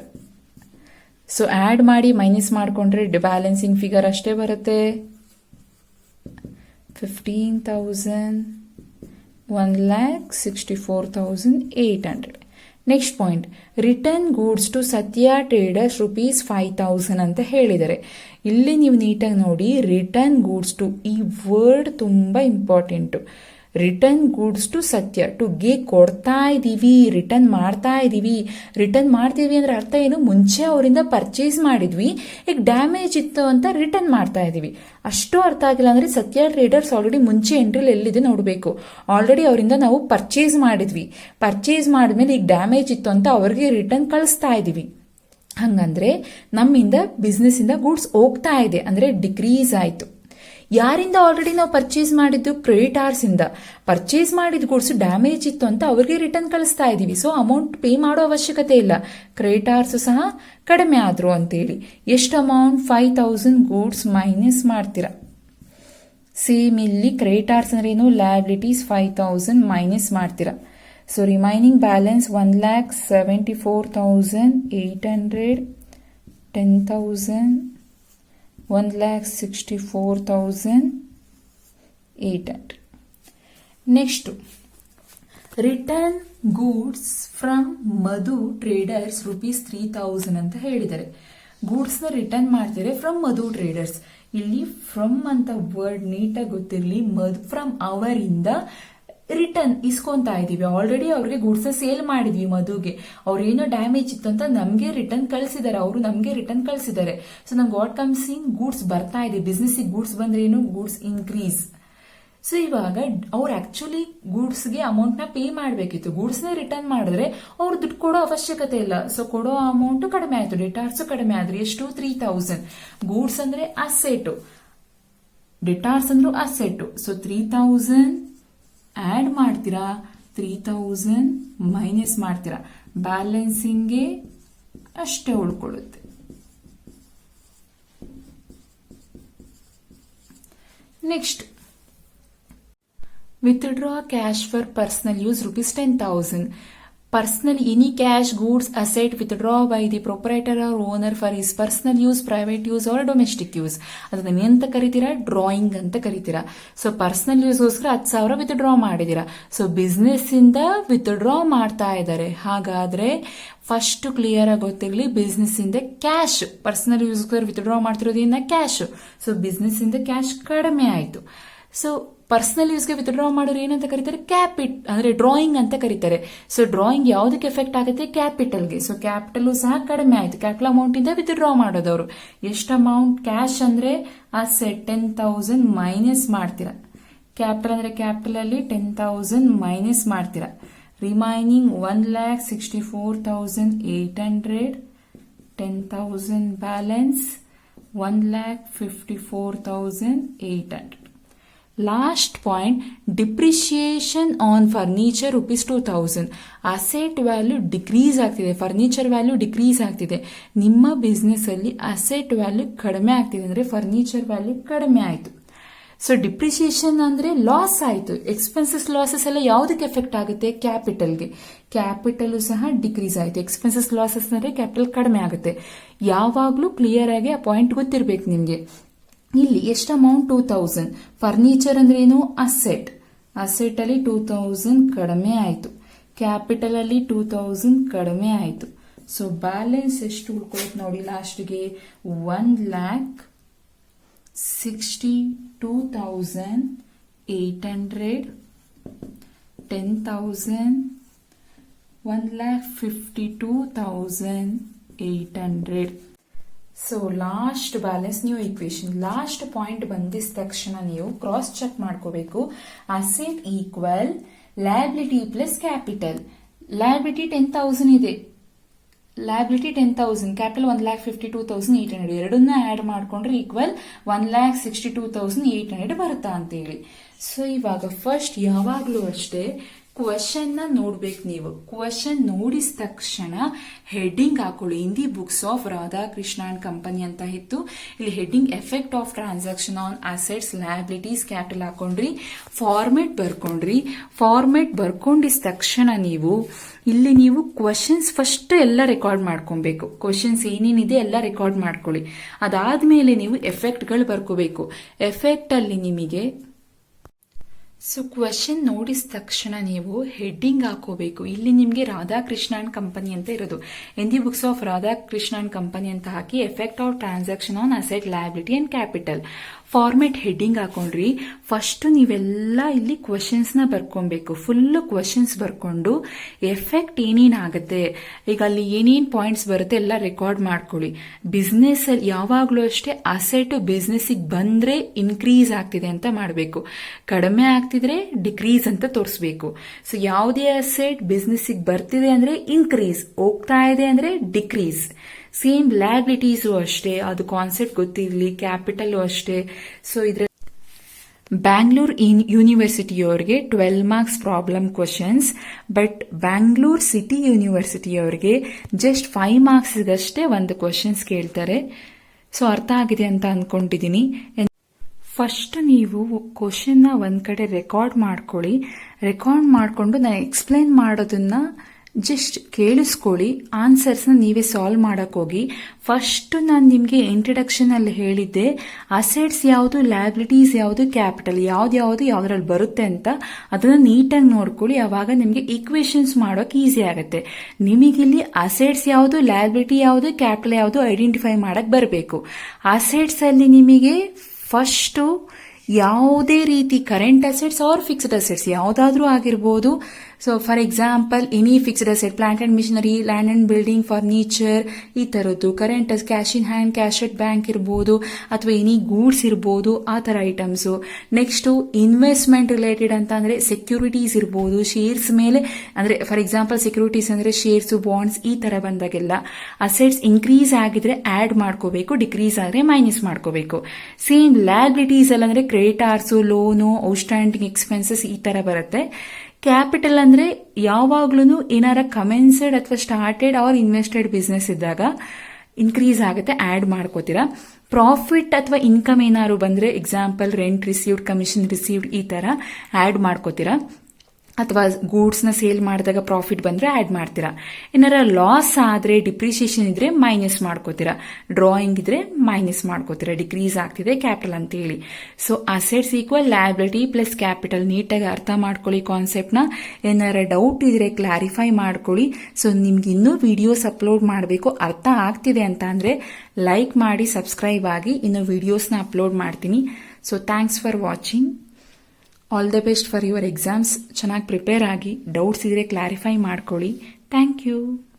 ಸೊ ಆಡ್ ಮಾಡಿ ಮೈನಸ್ ಮಾಡ್ಕೊಂಡ್ರೆ ಬ್ಯಾಲೆನ್ಸಿಂಗ್ ಫಿಗರ್ ಅಷ್ಟೇ ಬರುತ್ತೆ. 15,000, 1,64,800. Next point, return goods to Satya traders ₹5,000 ಅಂತ ಹೇಳಿದ್ದಾರೆ. ಇಲ್ಲಿ ನೀವು ನೀಟಾಗಿ ನೋಡಿ, ರಿಟರ್ನ್ ಗೂಡ್ಸ್ ಟು, ಈ ವರ್ಡ್ ತುಂಬಾ important. Return goods to Satya. To ಗೆ ಕೊಡ್ತಾ ಇದೀವಿ, ರಿಟರ್ನ್ ಮಾಡ್ತಾ ಇದೀವಿ. ರಿಟರ್ನ್ ಮಾಡ್ತೀವಿ ಅಂದ್ರೆ ಅರ್ಥ ಏನು? ಮುಂಚೆ ಅವರಿಂದ ಪರ್ಚೇಸ್ ಮಾಡಿದ್ವಿ, ಈಗ ಡ್ಯಾಮೇಜ್ ಇತ್ತು ಅಂತ ರಿಟರ್ನ್ ಮಾಡ್ತಾ ಇದೀವಿ. ಅಷ್ಟು ಅರ್ಥ ಆಗಿಲ್ಲ ಅಂದ್ರೆ ಸತ್ಯ ಟ್ರೇಡರ್ಸ್ ಆಲ್ರೆಡಿ ಮುಂಚೆ ಎಂಟ್ರಿಲಿ ಎಲ್ಲಿದೆ ನೋಡಬೇಕು. ಆಲ್ರೆಡಿ ಅವರಿಂದ ನಾವು ಪರ್ಚೇಸ್ ಮಾಡಿದ್ವಿ, ಪರ್ಚೇಸ್ ಮಾಡಿದ್ಮೇಲೆ ಈಗ ಡ್ಯಾಮೇಜ್ ಇತ್ತು ಅಂತ ಅವ್ರಿಗೆ ರಿಟರ್ನ್ ಕಳಿಸ್ತಾ ಇದೀವಿ. ಹಂಗಂದ್ರೆ ನಮ್ಮಿಂದ ಬಿಸ್ನೆಸ್ ಇಂದ ಗೂಡ್ಸ್ ಹೋಗ್ತಾ ಇದೆ ಅಂದ್ರೆ ಡಿಕ್ರೀಸ್ ಆಯ್ತು. ಯಾರಿಂದ ಆಲ್ರೆಡಿ ನಾವು ಪರ್ಚೇಸ್ ಮಾಡಿದ್ದು? ಕ್ರೆಡಿಟಾರ್ಸ್ ಇಂದ. ಪರ್ಚೇಸ್ ಮಾಡಿದ ಗೂಡ್ಸ್ ಡ್ಯಾಮೇಜ್ ಇತ್ತು ಅಂತ ಅವ್ರಿಗೆ ರಿಟರ್ನ್ ಕಳಿಸ್ತಾ ಇದೀವಿ. ಸೊ ಅಮೌಂಟ್ ಪೇ ಮಾಡೋ ಅವಶ್ಯಕತೆ ಇಲ್ಲ, ಕ್ರೆಡಿಟಾರ್ಸ್ ಸಹ ಕಡಿಮೆ ಆದ್ರು ಅಂತೇಳಿ. ಎಷ್ಟು ಅಮೌಂಟ್? 5,000 ಗೂಡ್ಸ್ ಮೈನಸ್ ಮಾಡ್ತೀರಾ. ಸೇಮ್ ಇಲ್ಲಿ ಕ್ರೆಡಿಟಾರ್ಸ್ ಅಂದ್ರೆ ಏನು? ಲಯಬಿಲಿಟೀಸ್. 5,000 ಮೈನಸ್ ಮಾಡ್ತೀರಾ. So remaining balance 1,74,800, 10,000, 1,64,800. Next, return goods from Madhu traders ₹3,000 ಅಂತ ಹೇಳಿದ್ದಾರೆ. ಗೂಡ್ಸ್ ನ ರಿಟರ್ನ್ ಮಾಡ್ತಾರೆ ಫ್ರಮ್ ಮಧು ಟ್ರೇಡರ್ಸ್. ಇಲ್ಲಿ ಫ್ರಮ್ ಅಂತ ವರ್ಡ್ ನೀಟಾಗಿ ಗೊತ್ತಿರಲಿ. ಫ್ರಮ್ ಅವರಿಂದ ರಿಟರ್ನ್ ಇಸ್ಕೊಂತಾ ಇದೀವಿ. ಆಲ್ರೆಡಿ ಅವ್ರಿಗೆ ಗೂಡ್ಸ್ ಸೇಲ್ ಮಾಡಿದ್ವಿ ಮಧುಗೆ. ಅವ್ರೇನೋ ಡ್ಯಾಮೇಜ್ ಇತ್ತು ಅಂತ ನಮ್ಗೆ ರಿಟರ್ನ್ ಕಳಿಸಿದ್ದಾರೆ, ಅವರು ನಮ್ಗೆ ರಿಟರ್ನ್ ಕಳಿಸಿದ್ದಾರೆ. ಸೊ ನಮ್ಗೆ ವಾಟ್ ಕಮ್ಸ್ ಇನ್? ಗೂಡ್ಸ್ ಬರ್ತಾ ಇದೆ. ಬಿಸ್ನೆಸ್ ಗೂಡ್ಸ್ ಬಂದ್ರೆ ಏನು? Goods increase. ಸೊ ಇವಾಗ ಅವ್ರು ಆಕ್ಚುಲಿ ಗೂಡ್ಸ್ಗೆ ಅಮೌಂಟ್ ನ ಪೇ ಮಾಡಬೇಕಿತ್ತು. ಗೂಡ್ಸ್ ನ ರಿಟರ್ನ್ ಮಾಡಿದ್ರೆ ಅವ್ರು ದುಡ್ಡು ಕೊಡೋ ಅವಶ್ಯಕತೆ ಇಲ್ಲ. ಸೊ ಕೊಡೋ ಅಮೌಂಟ್ ಕಡಿಮೆ ಆಯ್ತು. ಡೆಟಾರ್ಸ್ ಕಡಿಮೆ ಆದ್ರೆ ಎಷ್ಟು? 3,000. ಗೂಡ್ಸ್ ಅಂದ್ರೆ ಅಸೆಟ್, ಡೆಟಾರ್ಸ್ ಅಂದ್ರೂ ಅಸೆಟ್. ಸೊ 3,000 ಆಡ್ ಮಾಡ್ತೀರಾ, 3,000 ಮೈನಸ್ ಮಾಡ್ತೀರಾ. ಬ್ಯಾಲೆನ್ಸಿಂಗ್ಗೆ ಅಷ್ಟೇ ಉಳ್ಕೊಳ್ಳುತ್ತೆ. Next, withdraw cash for personal use ₹10,000. Personal any cash, goods, asset withdraw by the proprietor or owner for his personal use, private use or domestic use. ಅದನ್ನ ಎಂತ ಕರಿತೀರಾ? Drawing ಅಂತ ಕರಿತೀರಾ. ಸೊ ಪರ್ಸನಲ್ ಯೂಸ್ಗೋಸ್ಕರ 10,000 ವಿತ್ಡ್ರಾ ಮಾಡಿದೀರಾ. ಸೊ ಬಿಸ್ನೆಸ್ ಇಂದ withdraw ಮಾಡ್ತಾ ಇದ್ದಾರೆ. ಹಾಗಾದ್ರೆ ಫಸ್ಟ್ ಕ್ಲಿಯರ್ ಆಗಿ ಗೊತ್ತಿರಲಿ, ಬಿಸ್ನೆಸ್ ಇಂದ ಕ್ಯಾಶ್, ಪರ್ಸನಲ್ ಯೂಸ್ಗೋಸ್ಕರ ವಿತ್ಡ್ರಾ ಮಾಡ್ತಿರೋದ್ರಿಂದ ಕ್ಯಾಶ್. ಸೊ ಬಿಸ್ನೆಸ್ ಇಂದ ಕ್ಯಾಶ್ ಕಡಿಮೆ ಆಯ್ತು. ಸೊ ಪರ್ಸನಲ್ ಯೂಸ್ಗೆ ವಿತ್ಡ್ರಾ ಮಾಡೋರು ಏನಂತ ಕರೀತಾರೆ, ಅಂದ್ರೆ ಡ್ರಾಯಿಂಗ್ ಅಂತ ಕರೀತಾರೆ. ಸೊ ಡ್ರಾಯಿಂಗ್ ಯಾವುದಕ್ಕೆ ಎಫೆಕ್ಟ್ ಆಗುತ್ತೆ, ಕ್ಯಾಪಿಟಲ್ಗೆ. ಸೊ ಕ್ಯಾಪಿಟಲ್ ಸಹ ಕಡಿಮೆ ಆಯ್ತು, ಕ್ಯಾಪಿಟಲ್ ಅಮೌಂಟ್ ಇಂದ ವಿತ್ಡ್ರಾ ಮಾಡೋದವರು. ಎಷ್ಟು ಅಮೌಂಟ್ ಕ್ಯಾಶ್ ಅಂದ್ರೆ ಅಸೆಟ್ 10,000 ಮೈನಸ್ ಮಾಡ್ತೀರಾ. ಕ್ಯಾಪಿಟಲ್ ಅಂದ್ರೆ ಕ್ಯಾಪಿಟಲ್ ಅಲ್ಲಿ 10,000 ಮೈನಸ್ ಮಾಡ್ತೀರಾ. Remaining 1,64,800, 10,000 balance 1,54,800. Last point, depreciation on furniture ₹2,000. Asset value decrease ಆಗ್ತಿದೆ, ಫರ್ನಿಚರ್ ವ್ಯಾಲ್ಯೂ ಡಿಕ್ರೀಸ್ ಆಗ್ತಿದೆ. ನಿಮ್ಮ ಬಿಸ್ನೆಸ್ ಅಲ್ಲಿ ಅಸೆಟ್ ವ್ಯಾಲ್ಯೂ ಕಡಿಮೆ ಆಗ್ತಿದೆ ಅಂದ್ರೆ ಫರ್ನಿಚರ್ ವ್ಯಾಲ್ಯೂ ಕಡಿಮೆ ಆಯ್ತು. ಸೊ ಡಿಪ್ರಿಸಿಯೇಷನ್ ಅಂದ್ರೆ ಲಾಸ್ ಆಯ್ತು. ಎಕ್ಸ್ಪೆನ್ಸಸ್ ಲಾಸಸ್ ಎಲ್ಲ ಯಾವುದಕ್ಕೆ ಎಫೆಕ್ಟ್ ಆಗುತ್ತೆ, ಕ್ಯಾಪಿಟಲ್ಗೆ. ಕ್ಯಾಪಿಟಲ್ ಸಹ ಡಿಕ್ರೀಸ್ ಆಯ್ತು. ಎಕ್ಸ್ಪೆನ್ಸಸ್ ಲಾಸಸ್ ಅಂದ್ರೆ ಕ್ಯಾಪಿಟಲ್ ಕಡಿಮೆ ಆಗುತ್ತೆ. ಯಾವಾಗ್ಲೂ ಕ್ಲಿಯರ್ ಆಗಿ ಆ ಪಾಯಿಂಟ್ ಗೊತ್ತಿರ್ಬೇಕು ನಿಮ್ಗೆ. ಇಲ್ಲಿ ಎಷ್ಟು ಅಮೌಂಟ್, 2,000. ಫರ್ನಿಚರ್ ಅಂದ್ರೆ ಏನು, ಅಸೆಟ್. ಅಸೆಟ್ ಅಲ್ಲಿ 2,000 ಕಡಿಮೆ ಆಯ್ತು. ಕ್ಯಾಪಿಟಲ್ ಅಲ್ಲಿ 2,000 ಕಡಿಮೆ ಆಯ್ತು. ಸೊ ಬ್ಯಾಲೆನ್ಸ್ ಎಷ್ಟು ಉಳ್ಕೊಳ್ಳುತ್ತೆ ನೋಡಿ, ಲಾಸ್ಟ್ಗೆ 1,62,800, 10,000, 1,52,800. So last balance new equation. Last point ಬಂದಿದ ತಕ್ಷಣ ನೀವು ಕ್ರಾಸ್ ಚೆಕ್ ಮಾಡ್ಕೋಬೇಕು. Asset equal liability plus capital. Liability 10,000 ಇದೆ, ಲಯಬಿಲಿಟಿ 10,000, ಕ್ಯಾಪಿಟಲ್ 1,52,800. ಎರಡನ್ನ ಆಡ್ ಮಾಡ್ಕೊಂಡ್ರೆ ಈಕ್ವಲ್ 1,62,800 ಬರುತ್ತಾ ಅಂತ ಹೇಳಿ. ಸೊ ಇವಾಗ ಫಸ್ಟ್ ಯಾವಾಗ್ಲೂ ಅಷ್ಟೇ ಕ್ವಶನ್ ನ ನೋಡ್ಬೇಕು ನೀವು. ಕ್ವಶನ್ ನೋಡಿದ ತಕ್ಷಣ ಹೆಡ್ಡಿಂಗ್ ಹಾಕೊಳ್ಳಿ. In the books of Radhakrishna and company ಅಂತ ಇತ್ತು. ಇಲ್ಲಿ heading effect of transaction on assets liabilities capital ಹಾಕೊಂಡ್ರಿ, ಫಾರ್ಮೆಟ್ ಬರ್ಕೊಂಡ್ರಿ. ಫಾರ್ಮೆಟ್ ಬರ್ಕೊಂಡಿದ ತಕ್ಷಣ ನೀವು ಇಲ್ಲಿ ನೀವು ಕ್ವಶನ್ಸ್ ಫಸ್ಟ್ ಎಲ್ಲ ರೆಕಾರ್ಡ್ ಮಾಡ್ಕೊಬೇಕು. ಕ್ವಶನ್ಸ್ ಏನೇನಿದೆ ಎಲ್ಲ ರೆಕಾರ್ಡ್ ಮಾಡ್ಕೊಳ್ಳಿ. ಅದಾದ್ಮೇಲೆ ನೀವು ಎಫೆಕ್ಟ್ಗಳು ಬರ್ಕೋಬೇಕು. ಎಫೆಕ್ಟ್ ಅಲ್ಲಿ ನಿಮಗೆ ಸೊ ಕ್ವಶನ್ ನೋಡಿದ ತಕ್ಷಣ ನೀವು ಹೆಡ್ಡಿಂಗ್ ಹಾಕೋಬೇಕು. ಇಲ್ಲಿ ನಿಮಗೆ ರಾಧಾಕೃಷ್ಣ ಅಂಡ್ ಕಂಪನಿ ಅಂತ ಇರೋದು. In the books of Radhakrishna and company ಅಂತ ಹಾಕಿ effect of transaction on asset liability and capital. Format heading ಹಾಕೊಂಡ್ರಿ. ಫಸ್ಟ್ ನೀವೆಲ್ಲ ಇಲ್ಲಿ ಕ್ವಶನ್ಸ್ ನ ಬರ್ಕೊಬೇಕು. ಫುಲ್ ಕ್ವಶನ್ಸ್ ಬರ್ಕೊಂಡು ಎಫೆಕ್ಟ್ ಏನೇನಾಗುತ್ತೆ, ಈಗ ಅಲ್ಲಿ ಏನೇನ್ ಪಾಯಿಂಟ್ಸ್ ಬರುತ್ತೆ ಎಲ್ಲ ರೆಕಾರ್ಡ್ ಮಾಡ್ಕೊಳ್ಳಿ. ಬಿಸ್ನೆಸ್ ಅಲ್ಲಿ ಯಾವಾಗ್ಲೂ ಅಷ್ಟೇ ಅಸೆಟ್ ಬಿಸ್ನೆಸ್ ಬಂದ್ರೆ ಇನ್ಕ್ರೀಸ್ ಆಗ್ತಿದೆ ಅಂತ ಮಾಡಬೇಕು, ಕಡಿಮೆ ಆಗ್ತಿದ್ರೆ ಡಿಕ್ರೀಸ್ ಅಂತ ತೋರಿಸಬೇಕು. ಸೊ ಯಾವುದೇ ಅಸೆಟ್ ಬಿಸ್ನೆಸ್ ಬರ್ತಿದೆ ಅಂದ್ರೆ ಇನ್ಕ್ರೀಸ್, ಹೋಗ್ತಾ ಇದೆ ಅಂದ್ರೆ ಡಿಕ್ರೀಸ್. ಸೇಮ್ ಲಯಬಿಲಿಟೀಸು ಅಷ್ಟೇ, ಅದು ಕಾನ್ಸೆಪ್ಟ್ ಗೊತ್ತಿರಲಿ. ಕ್ಯಾಪಿಟಲ್ ಅಷ್ಟೇ. ಸೊ ಇದ್ರ ಬ್ಯಾಂಗ್ಳೂರ್ ಯೂನಿವರ್ಸಿಟಿಯವರಿಗೆ 12 marks problem questions, but Bangalore city ಯೂನಿವರ್ಸಿಟಿಯವರಿಗೆ ಜಸ್ಟ್ 5 ಮಾರ್ಕ್ಸ್ಗಷ್ಟೇ ಒಂದು ಕ್ವಶನ್ಸ್ ಕೇಳ್ತಾರೆ. ಸೊ ಅರ್ಥ ಆಗಿದೆ ಅಂತ ಅನ್ಕೊಂಡಿದ್ದೀನಿ. ಫಸ್ಟ್ ನೀವು ಕ್ವಶನ್ನ ಒಂದ್ ಕಡೆ ರೆಕಾರ್ಡ್ ಮಾಡ್ಕೊಳ್ಳಿ. ರೆಕಾರ್ಡ್ ಮಾಡ್ಕೊಂಡು ನಾನು ಎಕ್ಸ್ಪ್ಲೈನ್ ಮಾಡೋದನ್ನ ಜಸ್ಟ್ ಕೇಳಿಸ್ಕೊಳ್ಳಿ. ಆನ್ಸರ್ಸ್ನ ನೀವೇ ಸಾಲ್ವ್ ಮಾಡಕ್ ಹೋಗಿ. ಫಸ್ಟ್ ನಾನು ನಿಮಗೆ ಇಂಟ್ರಡಕ್ಷನ್ ಅಲ್ಲಿ ಹೇಳಿದ್ದೆ ಅಸೆಟ್ಸ್ ಯಾವುದು, ಲಯಬಿಲಿಟೀಸ್ ಯಾವುದು, ಕ್ಯಾಪಿಟಲ್ ಯಾವ್ದು ಯಾವ್ದ್ರಲ್ಲಿ ಬರುತ್ತೆ ಅಂತ. ಅದನ್ನ ನೀಟಾಗಿ ನೋಡ್ಕೊಳ್ಳಿ. ಅವಾಗ ನಿಮಗೆ ಈಕ್ವೇಶನ್ಸ್ ಮಾಡೋಕೆ ಈಸಿ ಆಗುತ್ತೆ. ನಿಮಗಿಲ್ಲಿ ಅಸೆಟ್ಸ್ ಯಾವುದು, ಲಯಬಿಲಿಟಿ ಯಾವುದು, ಕ್ಯಾಪಿಟಲ್ ಯಾವುದು ಐಡೆಂಟಿಫೈ ಮಾಡಕ್ ಬರಬೇಕು. ಅಸೆಟ್ಸ್ ಅಲ್ಲಿ ನಿಮಗೆ ಫಸ್ಟ್ ಯಾವುದೇ ರೀತಿ current assets or fixed assets ಯಾವುದಾದ್ರೂ ಆಗಿರ್ಬೋದು. So for example any fixed asset, plant and machinery, land and building, furniture, ಈ ತರದ್ದು current cash in hand, cash at bank ಇರ್ಬೋದು, ಅಥವಾ ಎನಿ ಗೂಡ್ಸ್ ಇರ್ಬೋದು, ಆ ತರ ಐಟಮ್ಸ್. ನೆಕ್ಸ್ಟ್ ಇನ್ವೆಸ್ಟ್ಮೆಂಟ್ ರಿಲೇಟೆಡ್ ಅಂತ ಅಂದ್ರೆ ಸೆಕ್ಯೂರಿಟೀಸ್ ಇರ್ಬೋದು, ಶೇರ್ಸ್ ಮೇಲೆ ಅಂದ್ರೆ ಫಾರ್ ಎಕ್ಸಾಂಪಲ್ ಸೆಕ್ಯೂರಿಟೀಸ್ ಅಂದ್ರೆ ಶೇರ್ಸ್, ಬಾಂಡ್ಸ್, ಈ ತರ ಬಂದಾಗೆಲ್ಲ ಅಸೆಟ್ಸ್ ಇನ್ಕ್ರೀಸ್ ಆಗಿದ್ರೆ ಆಡ್ ಮಾಡ್ಕೋಬೇಕು, ಡಿಕ್ರೀಸ್ ಆದ್ರೆ ಮೈನಸ್ ಮಾಡ್ಕೋಬೇಕು. ಸೇಮ್ ಲಯಬಿಲಿಟೀಸ್ ಅಲ್ಲಿ ಅಂದ್ರೆ ಕ್ರೆಡಿಟಾರ್ಸ್, ಲೋನು, ಔಟ್ಸ್ಟ್ಯಾಂಡಿಂಗ್ ಎಕ್ಸ್ಪೆನ್ಸಸ್ ಈ ತರ ಬರುತ್ತೆ. ಕ್ಯಾಪಿಟಲ್ ಅಂದ್ರೆ ಯಾವಾಗ್ಲೂ ಏನಾರ ಕಮೆನ್ಸೆಡ್ ಅಥವಾ ಸ್ಟಾರ್ಟೆಡ್ ಆರ್ ಇನ್ವೆಸ್ಟೆಡ್ ಬಿಸ್ನೆಸ್ ಇದ್ದಾಗ ಇನ್ಕ್ರೀಸ್ ಆಗುತ್ತೆ, ಆಡ್ ಮಾಡ್ಕೋತೀರಾ. ಪ್ರಾಫಿಟ್ ಅಥವಾ ಇನ್ಕಮ್ ಏನಾದ್ರು ಬಂದ್ರೆ example rent received, commission received, ಈ ತರ ಆಡ್ ಮಾಡ್ಕೋತೀರಾ. ಅಥವಾ ಗೂಡ್ಸ್ ನ ಸೇಲ್ ಮಾಡಿದಾಗ ಪ್ರಾಫಿಟ್ ಬಂದ್ರೆ ಆಡ್ ಮಾಡ್ತೀರಾ. ಏನಾರ ಲಾಸ್ ಆದ್ರೆ, ಡಿಪ್ರಿಸಿಯೇಷನ್ ಇದ್ರೆ ಮೈನಸ್ ಮಾಡ್ಕೋತೀರಾ. ಡ್ರಾಯಿಂಗ್ ಇದ್ರೆ ಮೈನಸ್ ಮಾಡ್ಕೋತೀರಾ, ಡಿಕ್ರೀಸ್ ಆಗ್ತಿದೆ ಕ್ಯಾಪಿಟಲ್ ಅಂತ ಹೇಳಿ. So assets equal liability plus capital. ನೀಟಾಗಿ ಅರ್ಥ ಮಾಡ್ಕೊಳ್ಳಿ ಕಾನ್ಸೆಪ್ಟ್ ನ. ಏನಾರ ಡೌಟ್ ಇದ್ರೆ ಕ್ಲಾರಿಫೈ ಮಾಡ್ಕೊಳ್ಳಿ. ಸೊ ನಿಮ್ಗೆ ಇನ್ನೂ ವಿಡಿಯೋಸ್ ಅಪ್ಲೋಡ್ ಮಾಡಬೇಕು, ಅರ್ಥ ಆಗ್ತಿದೆ ಅಂತ ಅಂದ್ರೆ ಲೈಕ್ ಮಾಡಿ, ಸಬ್ಸ್ಕ್ರೈಬ್ ಆಗಿ. ಇನ್ನು ವಿಡಿಯೋಸ್ನ ಅಪ್ಲೋಡ್ ಮಾಡ್ತೀನಿ. So thanks for watching. All the best for your exams. ಚೆನ್ನಾಗಿ ಪ್ರಿಪೇರ್ ಆಗಿ, ಡೌಟ್ಸ್ ಇದ್ರೆ ಕ್ಲಾರಿಫೈ ಮಾಡ್ಕೊಳ್ಳಿ. Thank you.